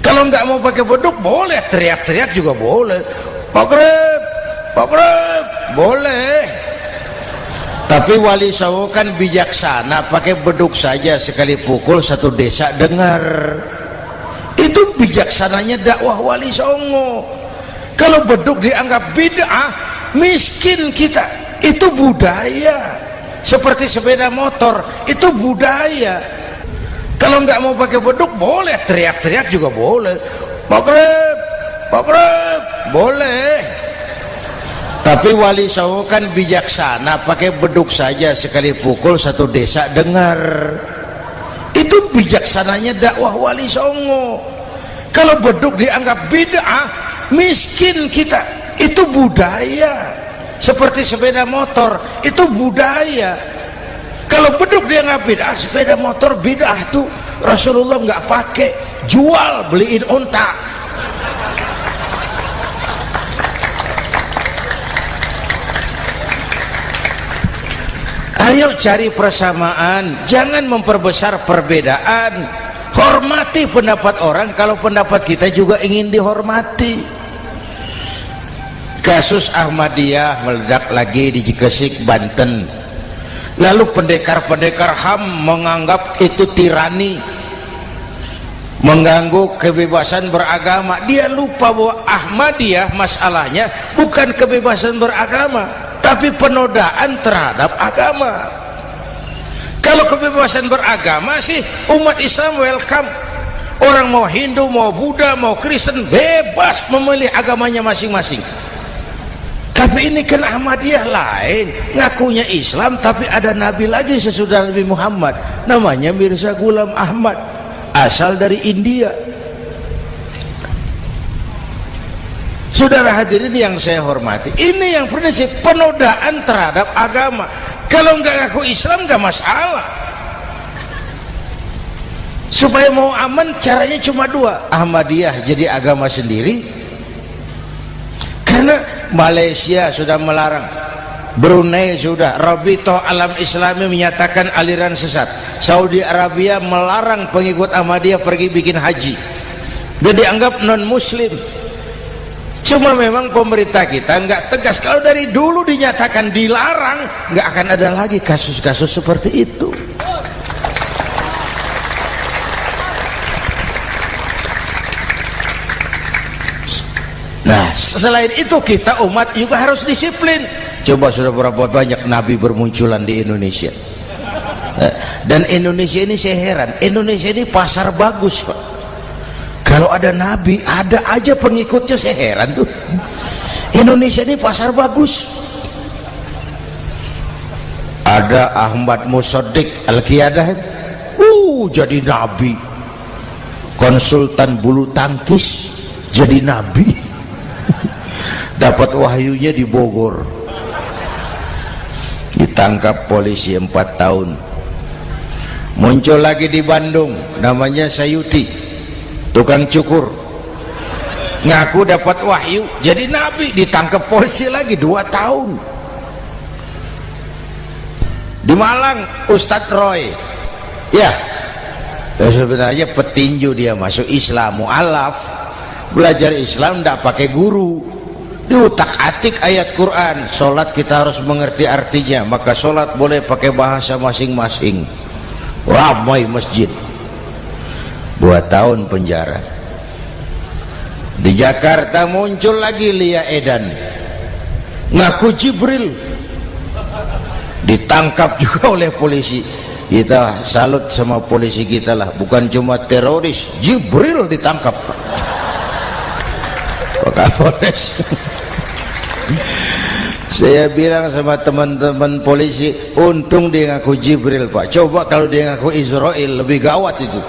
S1: Kalau nggak mau pakai beduk boleh, teriak-teriak juga boleh. Pogreb, boleh. Tapi Wali Songo kan bijaksana, pakai beduk saja, sekali pukul satu desa dengar. Itu bijaksananya dakwah Wali Songo. Kalau beduk dianggap bid'ah, miskin kita. Itu budaya. Seperti sepeda motor, itu budaya. Kalau nggak mau pakai beduk boleh, teriak-teriak juga boleh. Pogreb, boleh. Tapi Wali Songo kan bijaksana, pakai beduk saja, sekali pukul satu desa dengar. Itu bijaksananya dakwah Wali Songo. Kalau beduk dianggap bid'ah, miskin kita. Itu budaya. Seperti sepeda motor, itu budaya. Kalau beduk dia nggak bid'ah, sepeda motor bid'ah tuh. Rasulullah nggak pakai, jual, beliin unta. Ayo cari persamaan, jangan memperbesar perbedaan. Hormati pendapat orang kalau pendapat kita juga ingin dihormati. Kasus Ahmadiyah meledak lagi di Cikesik, Banten. Lalu pendekar-pendekar HAM menganggap itu tirani, mengganggu kebebasan beragama. Dia lupa bahwa Ahmadiyah masalahnya bukan kebebasan beragama, tapi penodaan terhadap agama. Kalau kebebasan beragama sih umat Islam welcome. Orang mau Hindu, mau Buddha, mau Kristen bebas memilih agamanya masing-masing. Tapi ini kan Ahmadiyah lain, ngakunya Islam tapi ada nabi lagi sesudah Nabi Muhammad, namanya Mirza Ghulam Ahmad, asal dari India. Saudara hadirin yang saya hormati, ini yang prinsip penodaan terhadap agama. Kalau nggak ngaku Islam nggak masalah. Supaya mau aman caranya cuma dua, Ahmadiyah jadi agama sendiri, karena Malaysia sudah melarang, Brunei sudah, Rabithah Alam Islami menyatakan aliran sesat, Saudi Arabia melarang pengikut Ahmadiyah pergi bikin haji, dia dianggap non muslim. Cuma memang pemerintah kita nggak tegas. Kalau dari dulu dinyatakan dilarang, nggak akan ada lagi kasus-kasus seperti itu. Nah, selain itu kita umat juga harus disiplin. Coba sudah berapa banyak nabi bermunculan di Indonesia. Dan Indonesia ini saya heran, Indonesia ini pasar bagus, Pak. Kalau ada nabi, ada aja pengikutnya, saya heran tuh. Indonesia ini pasar bagus. Ada Ahmad Musaddiq Al-Qiyadah, jadi nabi. Konsultan bulu tangkis jadi nabi. Dapat wahyunya di Bogor. Ditangkap polisi 4 tahun. Muncul lagi di Bandung, namanya Sayuti, tukang cukur, ngaku dapat wahyu jadi nabi, ditangkap polisi lagi 2 tahun. Di Malang Ustadz Roy, ya sebenarnya petinju, dia masuk Islam, mu'alaf, belajar Islam tidak pakai guru, diutak-atik ayat Quran. Sholat kita harus mengerti artinya, maka sholat boleh pakai bahasa masing-masing. Ramai masjid. 2 tahun penjara. Di Jakarta muncul lagi Lia Edan, ngaku Jibril, ditangkap juga oleh polisi. Kita salut sama polisi kita lah, bukan cuma teroris, Jibril ditangkap Pak Kapolres. Saya bilang sama teman-teman polisi, untung dia ngaku Jibril, Pak. Coba kalau dia ngaku Israel, lebih gawat itu.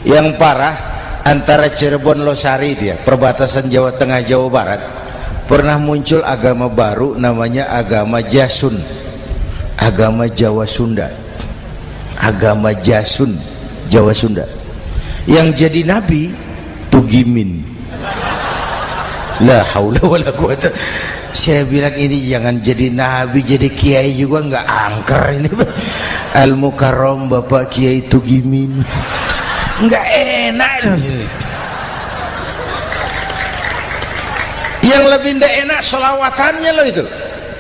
S1: Yang parah, antara Cirebon Losari, dia perbatasan Jawa Tengah Jawa Barat, pernah muncul agama baru namanya agama Jasun, agama Jawa Sunda, agama Jasun Jawa Sunda. Yang jadi nabi Tugimin. La haula wala quwata. Saya bilang ini jangan jadi nabi, jadi kiai juga nggak angker ini. Al Mukarram Bapak Kiai Tugimin, nggak enak. Yang lebih ndak enak selawatannya loh itu.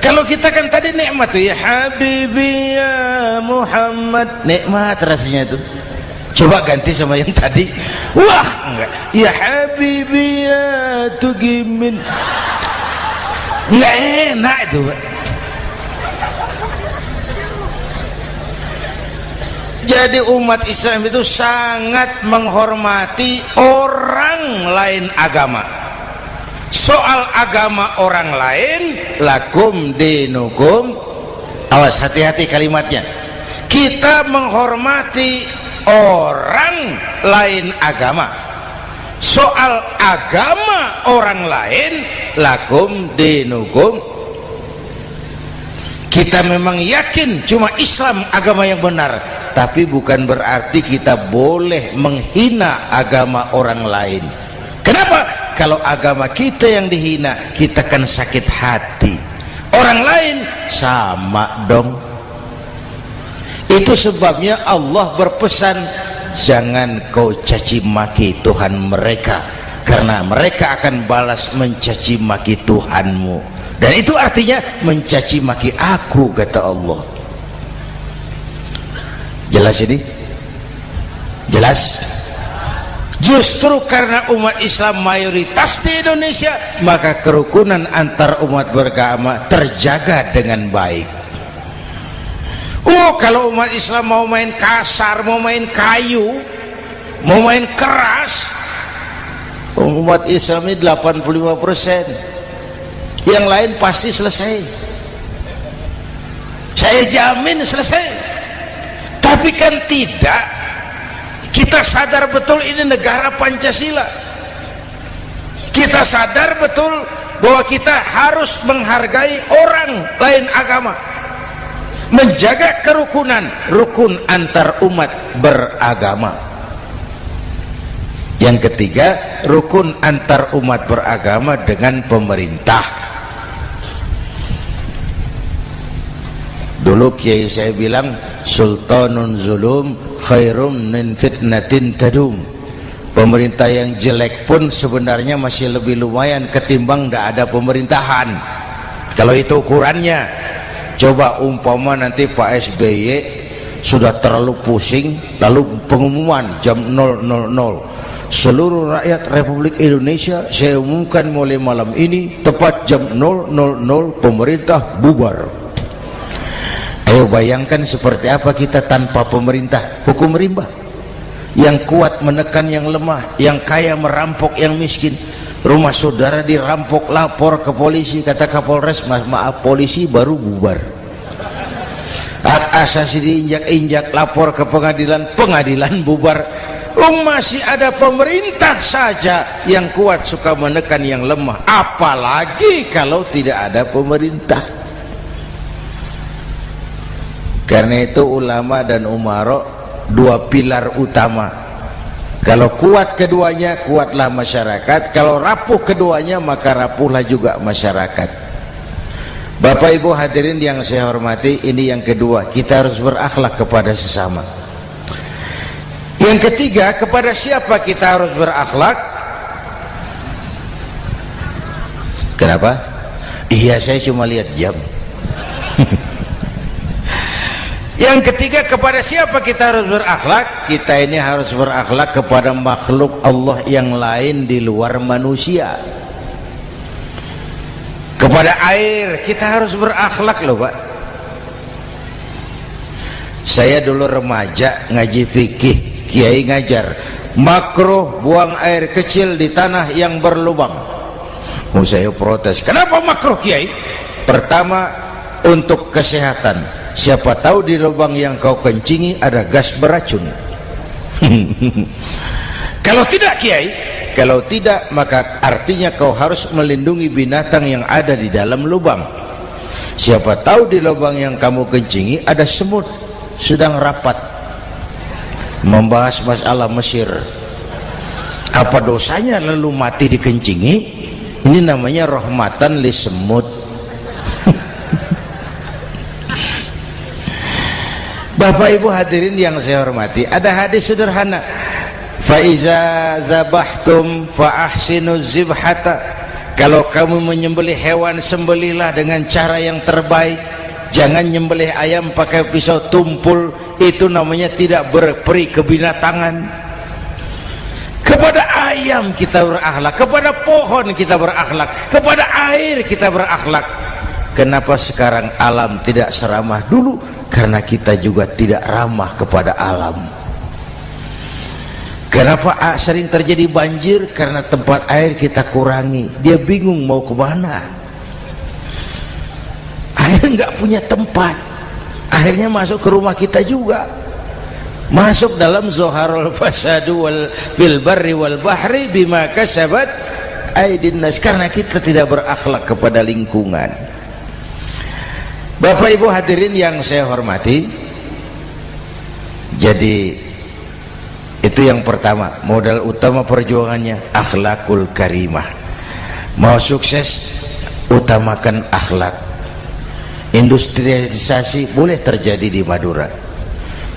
S1: Kalau kita kan tadi nikmat tuh, ya Habibi ya Muhammad, nikmat rasanya itu. Coba ganti sama yang tadi, wah enggak, ya Habibi ya Tugimin, nggak enak itu, Pak. Jadi umat Islam itu sangat menghormati orang lain agama. Soal agama orang lain, lakum dinukum, awas hati-hati kalimatnya. Kita menghormati orang lain agama. Soal agama orang lain, lakum dinukum, kita memang yakin cuma Islam agama yang benar, tapi bukan berarti kita boleh menghina agama orang lain. Kenapa? Kalau agama kita yang dihina, kita kan sakit hati. Orang lain sama dong. Itu sebabnya Allah berpesan, jangan kau caci maki Tuhan mereka, karena mereka akan balas mencaci maki Tuhanmu. Dan itu artinya mencaci maki aku, kata Allah. Jelas ini? Jelas? Justru karena umat Islam mayoritas di Indonesia, maka kerukunan antar umat beragama terjaga dengan baik. Oh, kalau umat Islam mau main kasar, mau main kayu, mau main keras, Umat Islam ini 85%, yang lain pasti selesai, saya jamin selesai. Tapi kan tidak, kita sadar betul ini negara Pancasila, kita sadar betul bahwa kita harus menghargai orang lain agama, menjaga kerukunan, rukun antar umat beragama. Yang ketiga, rukun antar umat beragama dengan pemerintah. Dulu kiai saya bilang, sultanun zulum khairum min fitnatin tadum. Pemerintah yang jelek pun sebenarnya masih lebih lumayan ketimbang tidak ada pemerintahan, kalau itu ukurannya. Coba umpama nanti Pak SBY sudah terlalu pusing, lalu pengumuman jam 000, seluruh rakyat Republik Indonesia saya umumkan mulai malam ini tepat jam 000 pemerintah bubar. Ayo bayangkan seperti apa kita tanpa pemerintah. Hukum rimba, yang kuat menekan yang lemah, yang kaya merampok yang miskin. Rumah saudara dirampok, lapor ke polisi, kata Kapolres, maaf polisi baru bubar. Hak asasi diinjak-injak, lapor ke pengadilan, pengadilan bubar. Masih ada pemerintah saja yang kuat suka menekan yang lemah, apalagi kalau tidak ada pemerintah. Karena itu ulama dan umara dua pilar utama. Kalau kuat keduanya, kuatlah masyarakat. Kalau rapuh keduanya, maka rapuhlah juga masyarakat. Bapak Ibu hadirin yang saya hormati, ini yang kedua, kita harus berakhlak kepada sesama. Yang ketiga, kepada siapa kita harus berakhlak? Kenapa? Iya, saya cuma lihat jam. Yang ketiga, kepada siapa kita harus berakhlak? Kita ini harus berakhlak kepada makhluk Allah yang lain di luar manusia. Kepada air kita harus berakhlak loh Pak. Saya dulu remaja ngaji fikih, kiai ngajar makruh buang air kecil di tanah yang berlubang. Saya protes, kenapa makruh kiai? Pertama, untuk kesehatan. Siapa tahu di lubang yang kau kencingi ada gas beracun. Kalau tidak kiai, kalau tidak maka artinya kau harus melindungi binatang yang ada di dalam lubang. Siapa tahu di lubang yang kamu kencingi ada semut sedang rapat membahas masalah Mesir. Apa dosanya lalu mati dikencingi? Ini namanya rahmatan li semut. Bapak Ibu hadirin yang saya hormati, ada hadis sederhana, fa iza zabahtum fa ahsinu zibhata. Kalau kamu menyembelih hewan, sembelihlah dengan cara yang terbaik. Jangan nyembelih ayam pakai pisau tumpul, itu namanya tidak berperi kebinatangan. Kepada ayam kita berakhlak, kepada pohon kita berakhlak, kepada air kita berakhlak. Kenapa sekarang alam tidak seramah dulu? Karena kita juga tidak ramah kepada alam. Kenapa sering terjadi banjir? Karena tempat air kita kurangi. Dia bingung mau kemana. Air nggak punya tempat, akhirnya masuk ke rumah kita juga, masuk dalam zoharul fasadu bil barri wal bahri bima kasabat aydin nas. Karena kita tidak berakhlak kepada lingkungan. Bapak Ibu hadirin yang saya hormati, jadi itu yang pertama, modal utama perjuangannya akhlakul karimah. Mau sukses, utamakan akhlak. Industrialisasi boleh terjadi di Madura,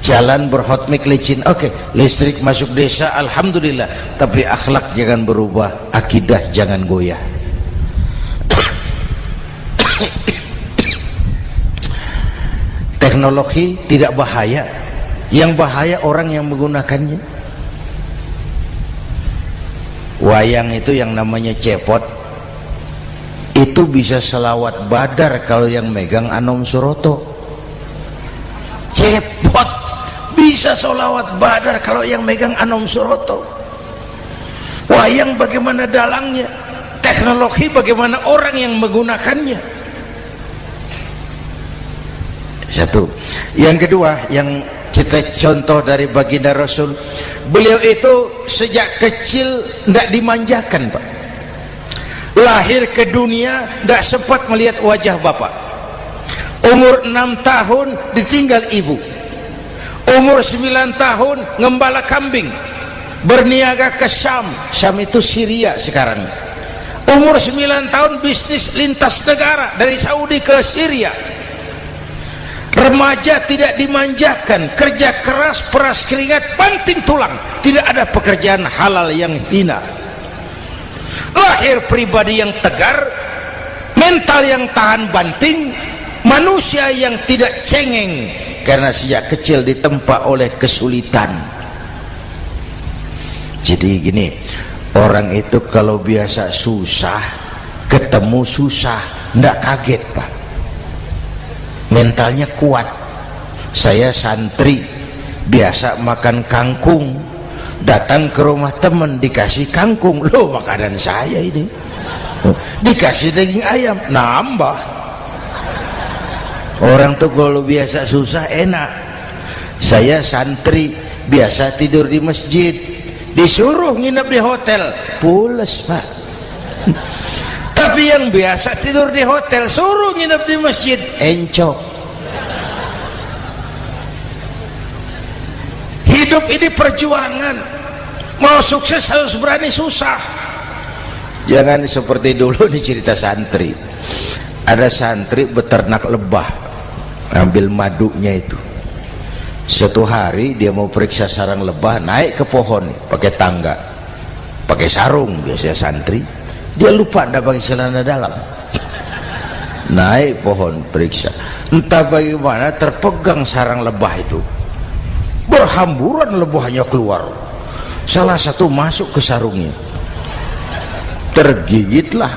S1: jalan berhotmik licin, oke, listrik masuk desa, alhamdulillah, tapi akhlak jangan berubah, akidah jangan goyah. Teknologi tidak bahaya, yang bahaya orang yang menggunakannya. Wayang itu yang namanya cepot, itu bisa selawat badar kalau yang megang Anom Suroto. Cepot bisa selawat badar kalau yang megang Anom Suroto. Wayang bagaimana dalangnya, teknologi bagaimana orang yang menggunakannya. Satu. Yang kedua, yang kita contoh dari baginda Rasul, beliau itu sejak kecil tidak dimanjakan, Pak. Lahir ke dunia tidak sempat melihat wajah bapak. Umur 6 tahun ditinggal ibu. Umur 9 tahun ngembala kambing, berniaga ke Syam. Syam itu Syria sekarang. Umur 9 tahun bisnis lintas negara dari Saudi ke Syria. Remaja tidak dimanjakan, kerja keras, peras keringat, banting tulang, tidak ada pekerjaan halal yang hina. Lahir pribadi yang tegar, mental yang tahan banting, manusia yang tidak cengeng karena sejak kecil ditempa oleh kesulitan. Jadi gini, orang itu kalau biasa susah, ketemu susah, ndak kaget, Pak. Mentalnya kuat. Saya santri biasa makan kangkung, datang ke rumah teman dikasih kangkung, loh makanan saya ini, dikasih daging ayam, nambah. Orang tuh kalau biasa susah enak. Saya santri biasa tidur di masjid, disuruh nginep di hotel, pules, Pak. Tapi yang biasa tidur di hotel suruh nginep di masjid, encok. Hidup ini perjuangan. Mau sukses harus berani susah. Jangan seperti dulu nih cerita santri. Ada santri beternak lebah, ambil madunya itu. Satu hari dia mau periksa sarang lebah, naik ke pohon pakai tangga, pakai sarung biasanya santri. Dia lupa tidak pakai celana dalam, naik pohon periksa, entah bagaimana terpegang sarang lebah itu, berhamburan lebahnya keluar, salah satu masuk ke sarungnya, tergigitlah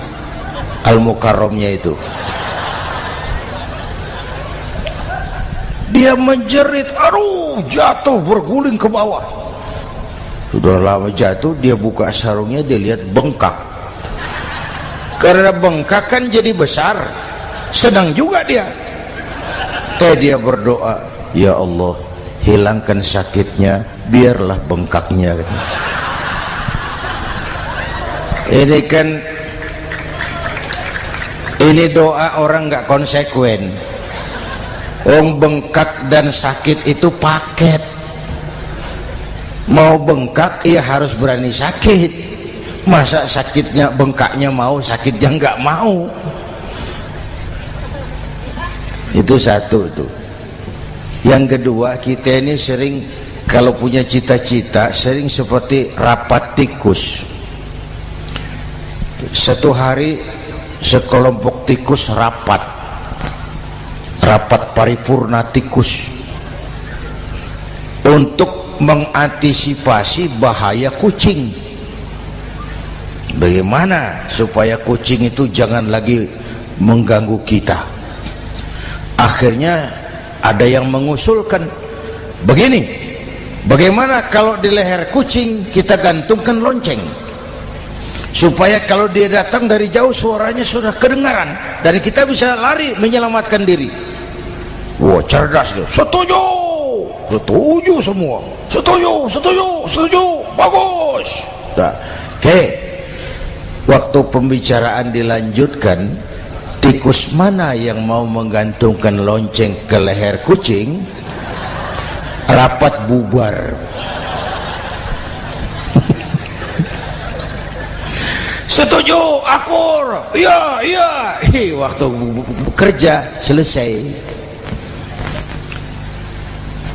S1: Al-Mukarramnya itu. Dia menjerit, aduh, jatuh berguling ke bawah. Sudah lama jatuh, dia buka sarungnya, dia lihat bengkak. Karena bengkak kan jadi besar, senang juga dia. Dia berdoa, ya Allah, hilangkan sakitnya, biarlah bengkaknya. Ini kan, ini doa orang nggak konsekuen. Bengkak dan sakit itu paket. Mau bengkak ya harus berani sakit. Masa sakitnya bengkaknya mau, sakitnya nggak mau. Itu satu tuh. Yang kedua, kita ini sering kalau punya cita-cita sering seperti rapat tikus. Satu hari sekelompok tikus rapat paripurna tikus untuk mengantisipasi bahaya kucing. Bagaimana supaya kucing itu jangan lagi mengganggu kita? Akhirnya ada yang mengusulkan begini, bagaimana kalau di leher kucing kita gantungkan lonceng, supaya kalau dia datang dari jauh suaranya sudah kedengaran dan kita bisa lari menyelamatkan diri. Wah, cerdas tuh. Setuju, setuju semua. Setuju, setuju, setuju. Bagus. Nah, oke. Waktu pembicaraan dilanjutkan, tikus mana yang mau menggantungkan lonceng ke leher kucing? Rapat bubar. Setuju, akur. Iya, iya. Waktu kerja selesai.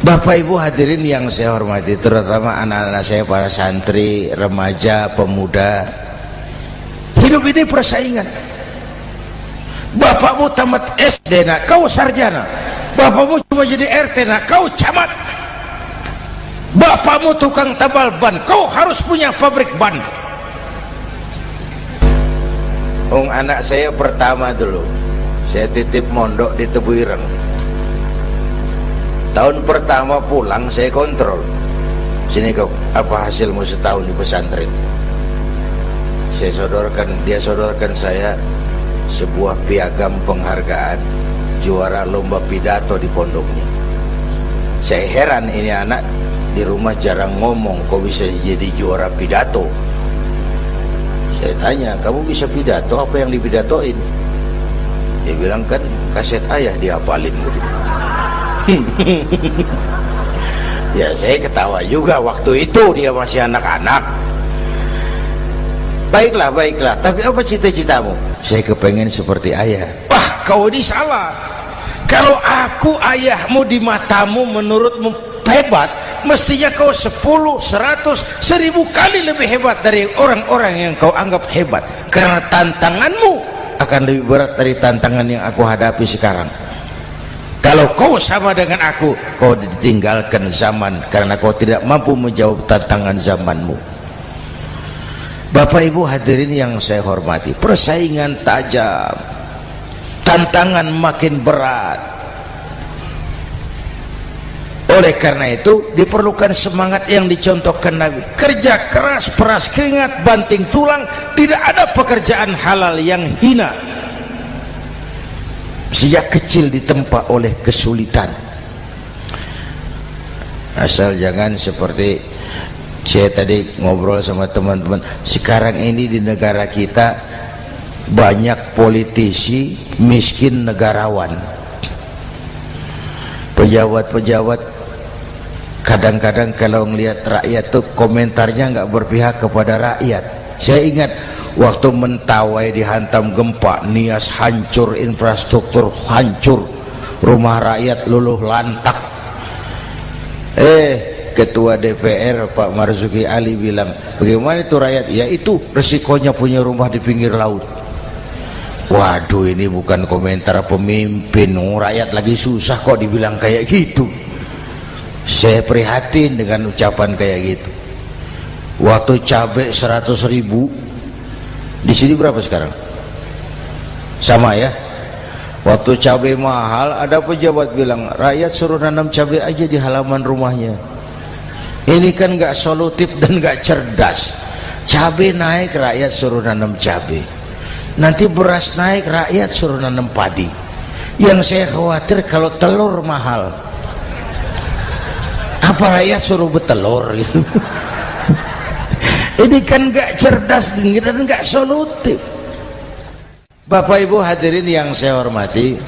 S1: Bapak Ibu hadirin yang saya hormati, terutama anak-anak saya, para santri, remaja, pemuda. Hidup ini persaingan. Bapakmu tamat SD, nak, kau sarjana. Bapakmu cuma jadi RT, nak, kau camat. Bapakmu tukang tambal ban, kau harus punya pabrik ban. Anak saya pertama dulu, saya titip mondok di Tebuireng. Tahun pertama pulang saya kontrol, sini kau, apa hasilmu setahun di pesantren? dia sodorkan saya sebuah piagam penghargaan juara lomba pidato di pondoknya. Saya heran, ini anak di rumah jarang ngomong, kok bisa jadi juara pidato? Saya tanya, kamu bisa pidato, apa yang dipidatoin? Dia bilang, kan kaset ayah dihafalin gitu. Ya saya ketawa juga, waktu itu dia masih anak-anak. Baiklah, tapi apa cita-citamu? Saya kepengen seperti ayah. Wah, kau ini salah. Kalau aku ayahmu di matamu menurutmu hebat, mestinya kau 10, 100, 1000 kali lebih hebat dari orang-orang yang kau anggap hebat. Karena tantanganmu akan lebih berat dari tantangan yang aku hadapi sekarang. Kalau kau sama dengan aku, kau ditinggalkan zaman karena kau tidak mampu menjawab tantangan zamanmu. Bapak Ibu hadirin yang saya hormati, persaingan tajam, tantangan makin berat. Oleh karena itu diperlukan semangat yang dicontohkan Nabi. Kerja keras, peras keringat, banting tulang. Tidak ada pekerjaan halal yang hina. Sejak kecil ditempa oleh kesulitan. Asal jangan seperti saya tadi ngobrol sama teman-teman, sekarang ini di negara kita banyak politisi miskin negarawan. Pejabat-pejabat kadang-kadang kalau ngelihat rakyat tuh komentarnya nggak berpihak kepada rakyat. Saya ingat waktu Mentawai dihantam gempa, Nias hancur, infrastruktur hancur, rumah rakyat luluh lantak. Ketua DPR Pak Marzuki Ali bilang, bagaimana itu rakyat? Ya itu resikonya punya rumah di pinggir laut. Waduh, ini bukan komentar pemimpin, rakyat lagi susah kok dibilang kayak gitu. Saya prihatin dengan ucapan kayak gitu. Waktu cabai 100.000, di sini berapa sekarang? Sama ya. Waktu cabai mahal, ada pejabat bilang, rakyat suruh nanam cabai aja di halaman rumahnya. Ini kan gak solutif dan gak cerdas. Cabai naik, rakyat suruh nanam cabai. Nanti beras naik, rakyat suruh nanam padi. Yang saya khawatir kalau telur mahal, apa rakyat suruh betelur gitu? Ini kan gak cerdas dan gak solutif. Bapak Ibu hadirin yang saya hormati,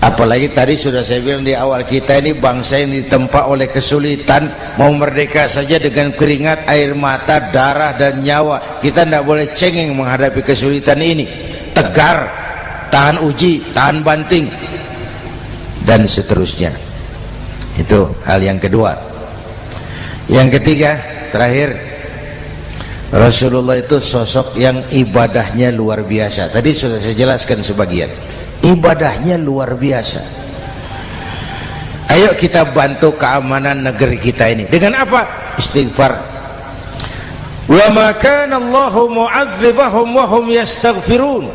S1: apalagi tadi sudah saya bilang di awal, kita ini bangsa yang ditempa oleh kesulitan. Mau merdeka saja dengan keringat, air mata, darah dan nyawa. Kita tidak boleh cengeng menghadapi kesulitan ini. Tegar, tahan uji, tahan banting, dan seterusnya. Itu hal yang kedua. Yang ketiga, terakhir, Rasulullah itu sosok yang ibadahnya luar biasa. Tadi sudah saya jelaskan sebagian. Ibadahnya luar biasa. Ayo kita bantu keamanan negeri kita ini. Dengan apa? Istighfar. Wa ma kana Allahu mu'adzibahum wa hum yastaghfirun.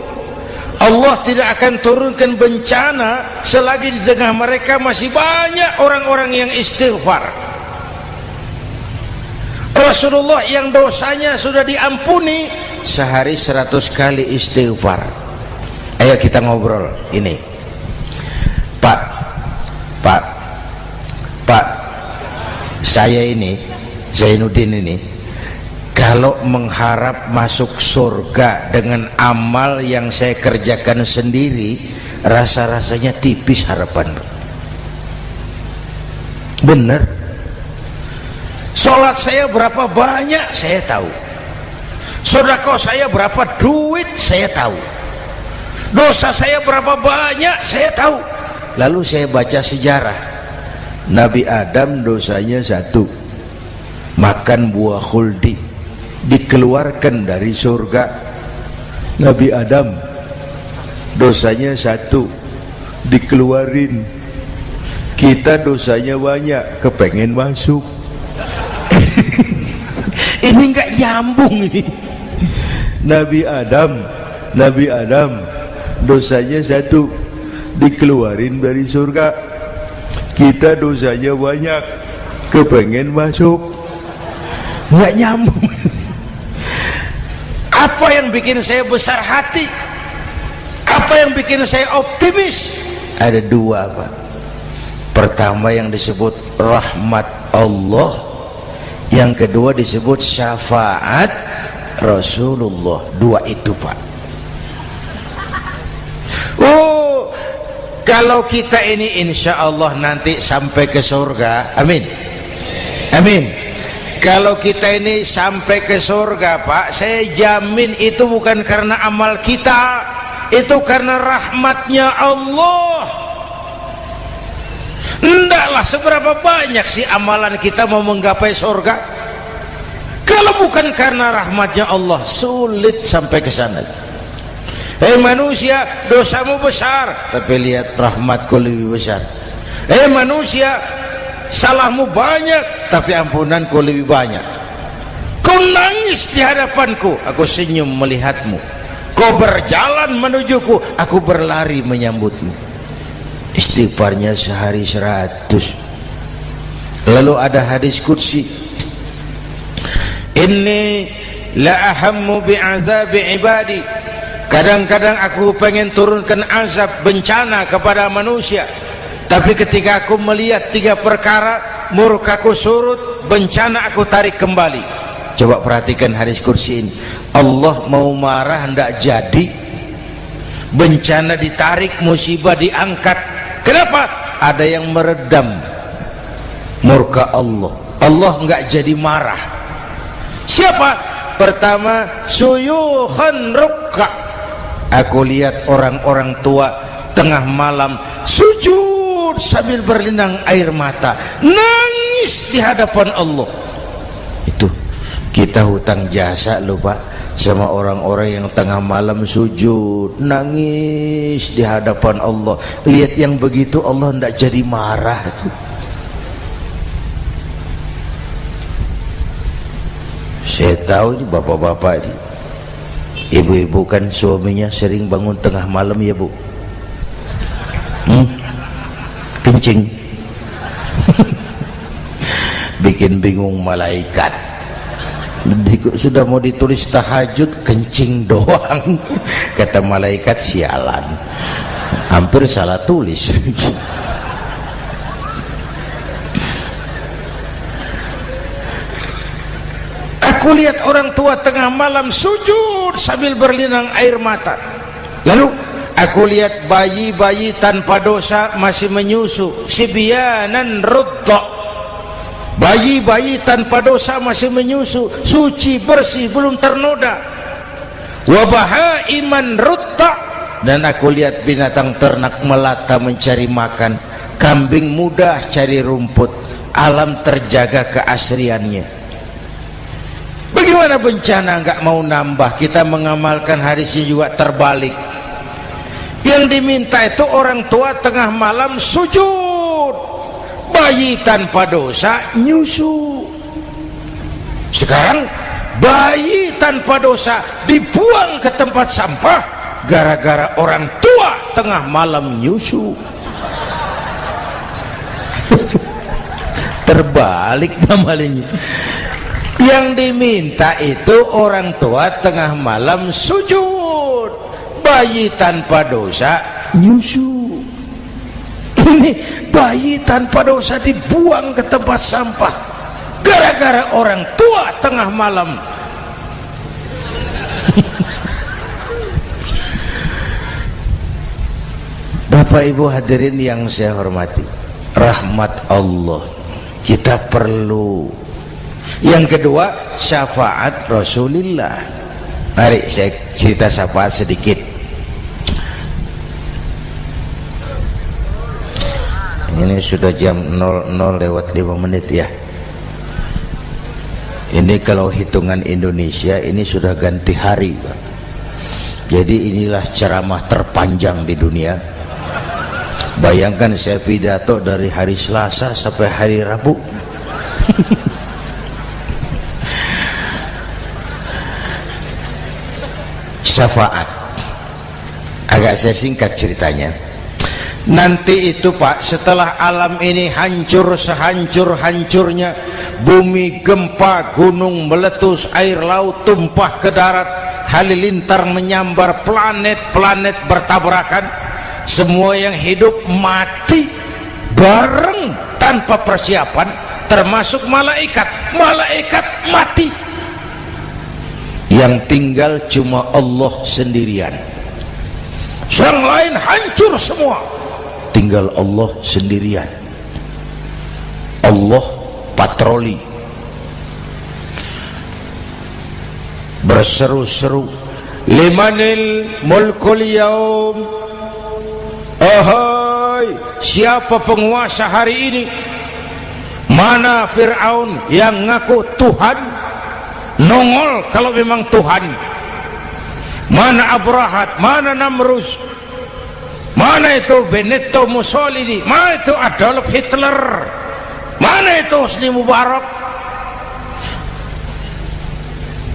S1: Allah tidak akan turunkan bencana selagi di tengah mereka masih banyak orang-orang yang istighfar. Rasulullah yang dosanya sudah diampuni sehari 100 kali istighfar. Ayo kita ngobrol ini. Pak, saya ini Zainuddin ini kalau mengharap masuk surga dengan amal yang saya kerjakan sendiri, rasa-rasanya tipis harapan. Bener. Sholat saya berapa banyak saya tahu, sedekah saya berapa duit saya tahu, dosa saya berapa banyak saya tahu. Lalu saya baca sejarah, Nabi Adam dosanya 1, makan buah khuldi, dikeluarkan dari surga. Nabi Adam dosanya 1, dikeluarin. Kita dosanya banyak, kepengen masuk. Ini nggak nyambung ini. Nabi Adam dosanya 1, dikeluarin dari surga. Kita dosanya banyak, kepengen masuk. Nggak nyambung. Apa yang bikin saya besar hati? Apa yang bikin saya optimis? Ada dua, Pak. Pertama yang disebut rahmat Allah, yang kedua disebut syafaat Rasulullah. Dua itu, Pak. Oh, kalau kita ini insya Allah nanti sampai ke surga, amin, amin. Kalau kita ini sampai ke surga, Pak, saya jamin itu bukan karena amal kita, itu karena rahmatnya Allah. Ndaklah seberapa banyak sih amalan kita mau menggapai surga. Kalau bukan karena rahmatnya Allah, sulit sampai ke sana. Hei manusia, dosamu besar, tapi lihat rahmatku lebih besar. Hei manusia, salahmu banyak, tapi ampunanku lebih banyak. Kau nangis di hadapanku, aku senyum melihatmu. Kau berjalan menujuku, aku berlari menyambutmu. Istighfarnya sehari 100. Lalu ada hadis qudsi, inni la ahammu bi'adzabi ibadi. Kadang-kadang aku pengen turunkan azab, bencana kepada manusia, tapi ketika aku melihat 3 perkara, murkaku surut, bencana aku tarik kembali. Coba perhatikan hadis kursi ini. Allah mau marah hendak jadi, bencana ditarik, musibah diangkat. Kenapa? Ada yang meredam murka Allah. Allah enggak jadi marah. Siapa? Pertama, suyukhan rukka. Aku lihat orang-orang tua tengah malam sujud sambil berlinang air mata, nangis di hadapan Allah. Itu kita hutang jasa loh, Pak, sama orang-orang yang tengah malam sujud nangis di hadapan Allah. Lihat yang begitu Allah tidak jadi marah. Saya tahu bapak-bapak ini, ibu-ibu kan suaminya sering bangun tengah malam ya, Bu. Kencing. Bikin bingung malaikat. Sudah mau ditulis tahajud, kencing doang. Kata malaikat, sialan, hampir salah tulis. Aku lihat orang tua tengah malam sujud sambil berlinang air mata. Lalu aku lihat bayi-bayi tanpa dosa masih menyusu, sibyanan rudda. Bayi-bayi tanpa dosa masih menyusu, suci bersih, belum ternoda. Wa bahaiman rudda. Dan aku lihat binatang ternak melata mencari makan, kambing mudah cari rumput, alam terjaga keasriannya. Bagaimana bencana nggak mau nambah? Kita mengamalkan hadisnya juga terbalik. Yang diminta itu orang tua tengah malam sujud, bayi tanpa dosa nyusu. Sekarang bayi tanpa dosa dibuang ke tempat sampah gara-gara orang tua tengah malam nyusu. Terbalik namanya. Yang diminta itu orang tua tengah malam sujud, bayi tanpa dosa nyusu. Ini bayi tanpa dosa dibuang ke tempat sampah gara-gara orang tua tengah malam. Bapak Ibu hadirin yang saya hormati, rahmat Allah kita perlu. Yang kedua, syafaat Rasulullah. Mari saya cerita syafaat sedikit. Ini sudah jam 00:05 ya. Ini kalau hitungan Indonesia ini sudah ganti hari, Pak. Jadi inilah ceramah terpanjang di dunia. Bayangkan saya pidato dari hari Selasa sampai hari Rabu. Syafaat agak saya singkat ceritanya. Nanti itu Pak, setelah alam ini hancur sehancur-hancurnya, bumi gempa, gunung meletus, air laut tumpah ke darat, halilintar menyambar, planet-planet bertabrakan, semua yang hidup mati bareng tanpa persiapan, termasuk malaikat. Malaikat mati, yang tinggal cuma Allah sendirian. Yang lain hancur semua, tinggal Allah sendirian. Allah patroli, berseru-seru, limanil mulkul yaum, ahai, siapa penguasa hari ini? Mana Fir'aun yang ngaku Tuhan, nongol kalau memang Tuhan. Mana Abrahat, mana Namrus, mana itu Benito Mussolini, mana itu Adolf Hitler, mana itu Hosni Mubarak.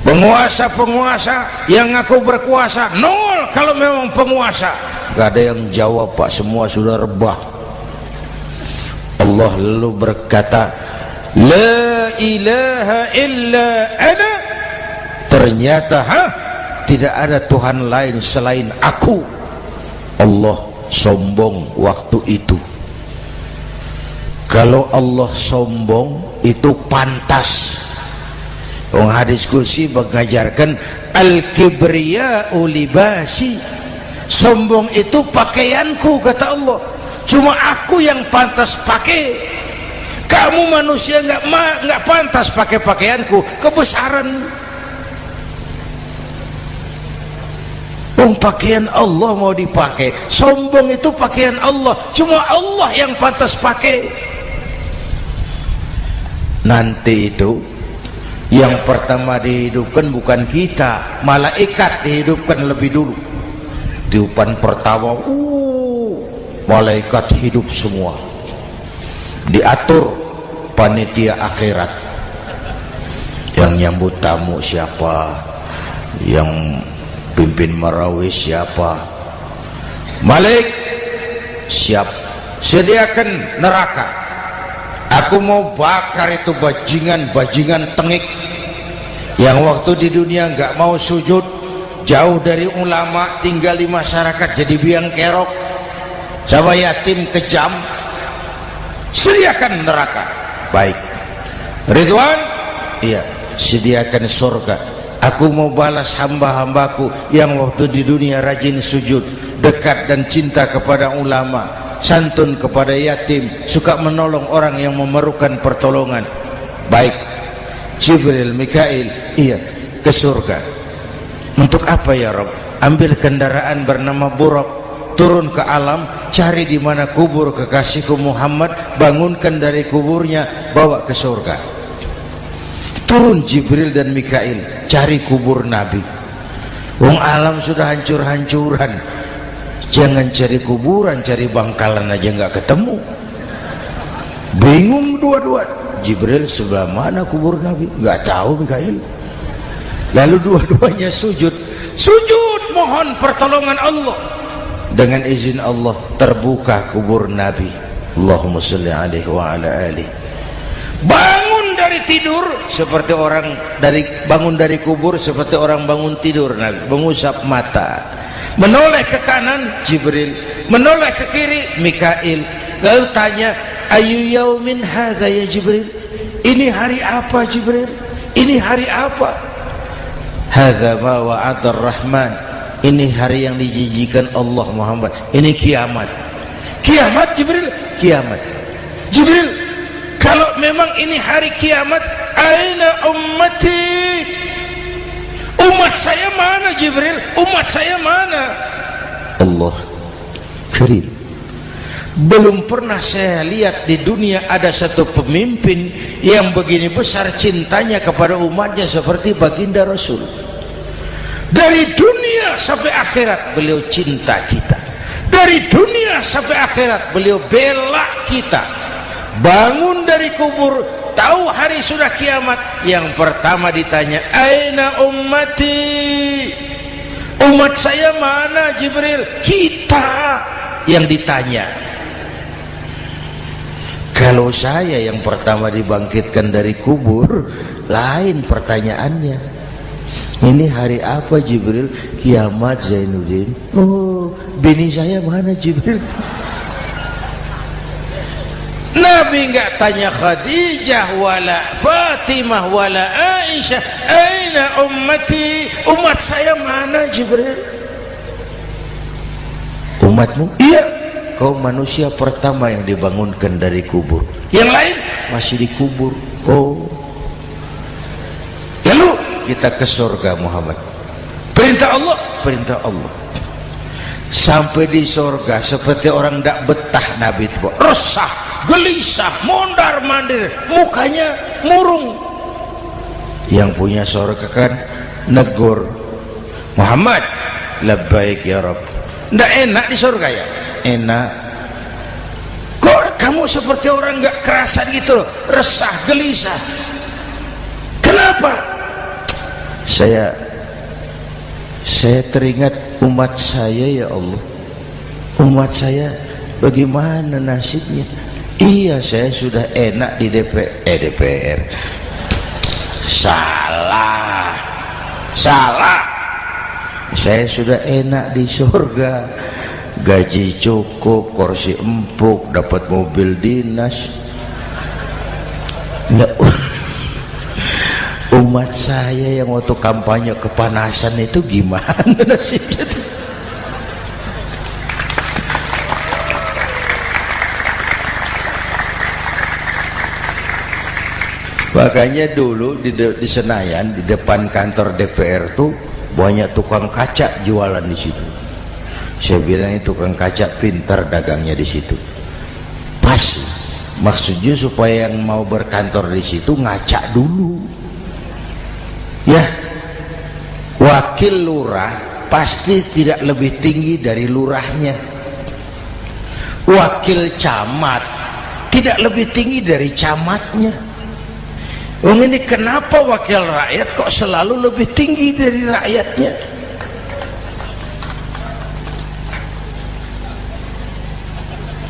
S1: Penguasa-penguasa yang ngaku berkuasa, nol kalau memang penguasa. Gak ada yang jawab, Pak, semua sudah rebah. Allah lalu berkata, la ilaha illa ana. Ternyata tidak ada Tuhan lain selain aku. Allah sombong waktu itu. Kalau Allah sombong itu pantas. Hadis qudsi mengajarkan al-kibriya'u libasi, sombong itu pakaianku, kata Allah. Cuma aku yang pantas pakai. Kamu manusia nggak pantas pakai pakaianku, kebesaran. Pakaian Allah mau dipakai, sombong itu pakaian Allah, cuma Allah yang pantas pakai. Nanti itu yang pertama dihidupkan bukan kita, malaikat dihidupkan lebih dulu. Tiupan pertama, malaikat hidup semua, diatur panitia akhirat. Yang nyambut tamu siapa, yang pimpin marawis siapa, Malik siap, sediakan neraka. Aku mau bakar itu bajingan tengik yang waktu di dunia nggak mau sujud, jauh dari ulama, tinggal di masyarakat jadi biang kerok, sama yatim kejam. Sediakan neraka. Baik, Ridwan, iya, sediakan surga. Aku mau balas hamba-hambaku yang waktu di dunia rajin sujud, dekat dan cinta kepada ulama, santun kepada yatim, suka menolong orang yang memerlukan pertolongan. Baik, Jibril, Mikail, iya, ke surga. Untuk apa ya Rob? Ambil kendaraan bernama Buraq, turun ke alam, cari di mana kubur kekasihku Muhammad, bangunkan dari kuburnya, bawa ke surga. Turun Jibril dan Mikail, cari kubur Nabi. Wong alam sudah hancur-hancuran, jangan cari kuburan, cari bangkalan aja nggak ketemu. Bingung dua-dua. Jibril sebelah mana kubur Nabi? Nggak tahu Mikail. Lalu dua-duanya sujud mohon pertolongan Allah. Dengan izin Allah terbuka kubur Nabi. Allahumma sholli alaihi wa ala alihi. Bangun dari tidur seperti orang bangun dari kubur seperti orang bangun tidur. Nabi mengusap mata, menoleh ke kanan Jibril, menoleh ke kiri Mikail. Lalu tanya, ayu yaumin hadza ya Jibril? Ini hari apa Jibril? Ini hari apa? Hadza ma wa'ada ar-Rahman. Ini hari yang dijanjikan Allah Muhammad. Ini kiamat. Kiamat Jibril? Kiamat. Jibril, kalau memang ini hari kiamat, aina ummati? Umat saya mana Jibril? Umat saya mana? Allah karim. Belum pernah saya lihat di dunia ada satu pemimpin yang begini besar cintanya kepada umatnya seperti baginda Rasul. Dari dunia sampai akhirat beliau cinta kita. Dari dunia sampai akhirat beliau bela kita. Bangun dari kubur, tahu hari sudah kiamat, yang pertama ditanya, aina ummati? Umat saya mana Jibril? Kita yang ditanya. Kalau saya yang pertama dibangkitkan dari kubur, lain pertanyaannya. Ini hari apa Jibril? Kiamat Zainuddin. Oh, bini saya mana Jibril? Nabi enggak tanya Khadijah wala Fatimah wala Aisyah, aina ummati, umat saya mana Jibril? Umatmu? Iya, kau manusia pertama yang dibangunkan dari kubur, yang lain masih dikubur. Oh, lalu kita ke surga Muhammad, perintah Allah, perintah Allah. Sampai di surga seperti orang tidak betah Nabi itu, resah, gelisah, mondar mandir, mukanya murung. Yang punya surga kan negur, Muhammad, labbaik ya Rabb. Tidak enak di surga ya? Enak. Kok kamu seperti orang nggak kerasan gitu, resah, gelisah? Kenapa? Saya teringat umat saya ya Allah. Umat saya bagaimana nasibnya? Iya, saya sudah enak di DPR. Salah. Saya sudah enak di surga, gaji cukup, kursi empuk, dapat mobil dinas. Nggak. Umat saya yang waktu kampanye kepanasan itu gimana nasibnya tuh? Makanya dulu di Senayan, di depan kantor DPR tuh banyak tukang kaca jualan di situ. Saya bilang itu tukang kaca pintar dagangnya di situ. Pas, maksudnya supaya yang mau berkantor di situ ngaca dulu. Ya, wakil lurah pasti tidak lebih tinggi dari lurahnya. Wakil camat tidak lebih tinggi dari camatnya. Ini kenapa wakil rakyat kok selalu lebih tinggi dari rakyatnya?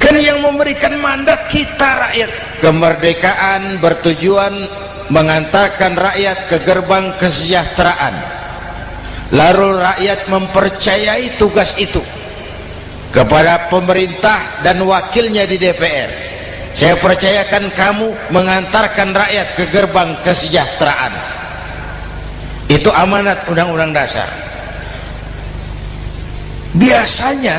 S1: Kan yang memberikan mandat kita rakyat. Kemerdekaan bertujuan mengantarkan rakyat ke gerbang kesejahteraan, lalu rakyat mempercayai tugas itu kepada pemerintah dan wakilnya di DPR. Saya percayakan kamu mengantarkan rakyat ke gerbang kesejahteraan. Itu amanat Undang-Undang Dasar. Biasanya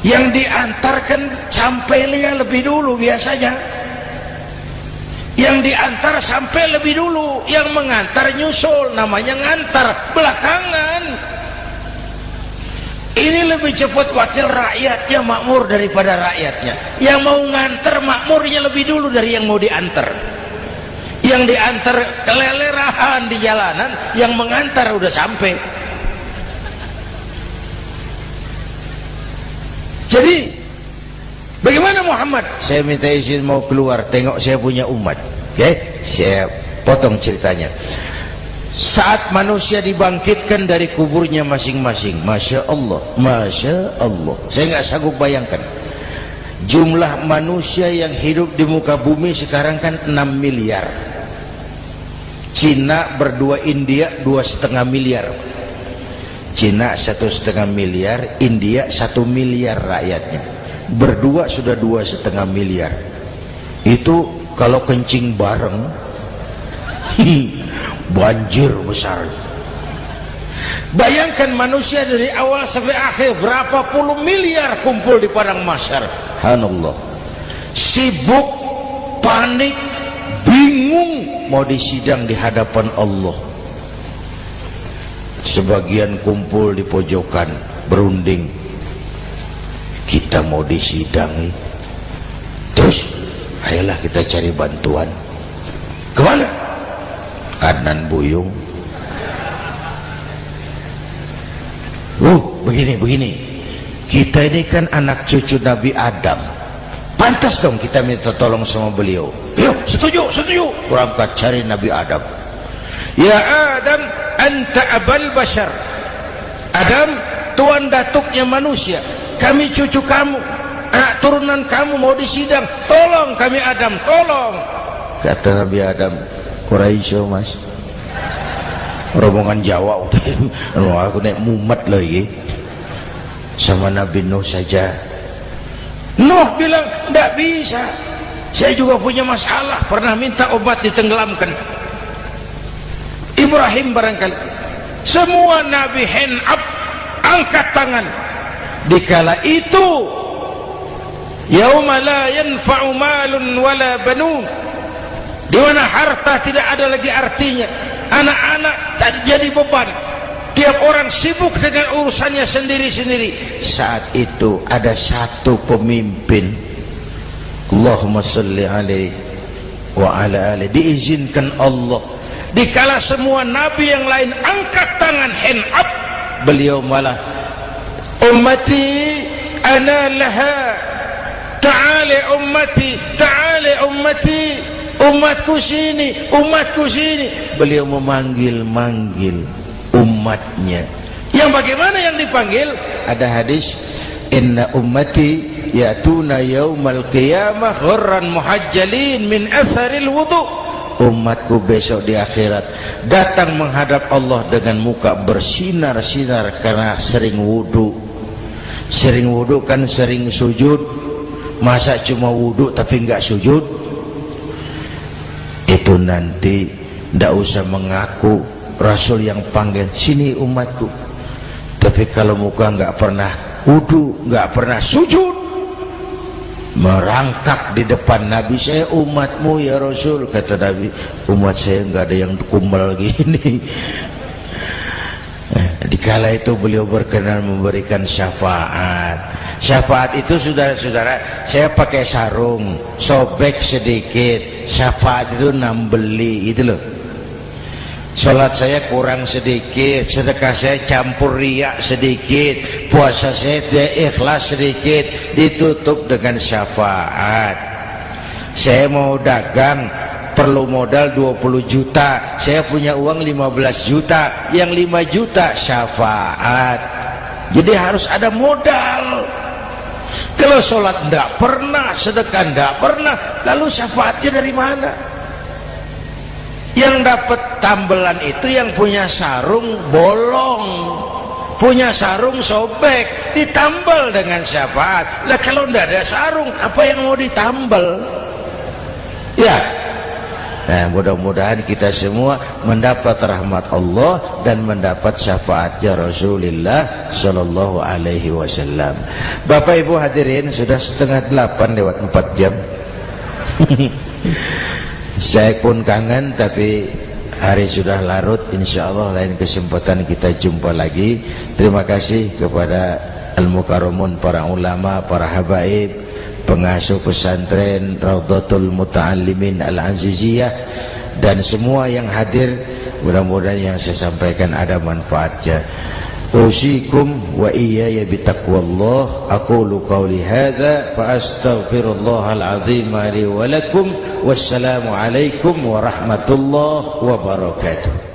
S1: yang diantarkan sampainya lebih dulu biasanya. Yang diantar sampai lebih dulu, yang mengantar nyusul, namanya ngantar belakangan. Ini lebih cepat wakil rakyatnya makmur daripada rakyatnya. Yang mau ngantar makmurnya lebih dulu dari yang mau diantar. Yang diantar kelelerahan di jalanan, yang mengantar udah sampai. Jadi bagaimana Muhammad? Saya minta izin mau keluar, tengok saya punya umat. Oke, saya potong ceritanya. Saat manusia dibangkitkan dari kuburnya masing-masing, Masya Allah, Masya Allah, saya nggak sanggup bayangkan jumlah manusia yang hidup di muka bumi sekarang kan 6 miliar. Cina berdua, India 2,5 miliar. Cina 1,5 miliar, India 1 miliar rakyatnya. Berdua sudah 2,5 miliar. Itu kalau kencing bareng banjir besar. Bayangkan manusia dari awal sampai akhir berapa puluh miliar kumpul di padang mahsyar. Subhanallah. Sibuk, panik, bingung mau disidang di hadapan Allah. Sebagian kumpul di pojokan berunding, kita mau disidangi. Terus ayolah kita cari bantuan. Kemana? Adnan Buyung. Begini. Kita ini kan anak cucu Nabi Adam. Pantas dong kita minta tolong sama beliau. Yuk, setuju. Berangkat cari Nabi Adam. Ya Adam, anta abal bashar. Adam, tuan datuknya manusia. Kami cucu kamu, anak turunan kamu mau disidang. Tolong kami Adam, tolong. Kata Nabi Adam, Quraisy mas, rombongan Jawa aku naik mumet lagi sama Nabi Nuh saja. Nuh bilang tidak bisa, saya juga punya masalah, pernah minta obat ditenggelamkan. Ibrahim barangkali, semua Nabi hand up, angkat tangan. Dikala itu yauma la yanfa'u malun wala banun, di mana harta tidak ada lagi artinya, anak-anak tak jadi beban, tiap orang sibuk dengan urusannya sendiri-sendiri. Saat itu ada satu pemimpin, Allahumma salli alaihi wa ala alihi, diizinkan Allah. Dikala semua nabi yang lain angkat tangan hand up, beliau malah ummati ana laha, ta'ali ummati, ta'ali ummati, umatku sini, umatku sini. Beliau memanggil-manggil umatnya. Yang bagaimana yang dipanggil? Ada hadis, inna ummati ya'tuna yaumal qiyamah ghurran muhajjalin min atharil wudu. Umatku besok di akhirat datang menghadap Allah dengan muka bersinar-sinar karena sering wudu. Sering wudu kan sering sujud. Masa cuma wudu tapi enggak sujud? Itu nanti ndak usah mengaku Rasul yang panggil, sini umatku. Tapi kalau muka enggak pernah wudu, enggak pernah sujud, merangkak di depan Nabi, saya umatmu ya Rasul. Kata Nabi, umat saya enggak ada yang kumbal gini. Dikala itu beliau berkenan memberikan syafaat. Syafaat itu saudara-saudara, saya pakai sarung, sobek sedikit, syafaat itu nambeli gitu loh. Salat saya kurang sedikit, sedekah saya campur riak sedikit, puasa saya tidak ikhlas sedikit, ditutup dengan syafaat. Saya mau dagang, perlu modal 20 juta, saya punya uang 15 juta, yang 5 juta syafaat. Jadi harus ada modal. Kalau sholat tidak pernah, sedekah tidak pernah, lalu syafaatnya dari mana? Yang dapat tambelan itu yang punya sarung bolong, punya sarung sobek, ditambal dengan syafaat. Lah kalau tidak ada sarung, apa yang mau ditambal? Ya. Nah, mudah-mudahan kita semua mendapat rahmat Allah dan mendapat syafaatnya Rasulullah Sallallahu Alaihi Wasallam. Bapak Ibu hadirin, sudah 7:30 lewat 4 jam. Saya pun kangen, tapi hari sudah larut. Insya Allah lain kesempatan kita jumpa lagi. Terima kasih kepada Al-Mukarramun, para ulama, para habaib, pengasuh pesantren Raudhatul Muta'allimin Al-Aziziyah, dan semua yang hadir. Mudah-mudahan yang saya sampaikan ada manfaatnya. Usikum wa iyaya bitaqwallah. Aqulu qawli hadza fa astaghfirullahal azim li wa lakum. Wassalamu alaikum warahmatullahi wabarakatuh.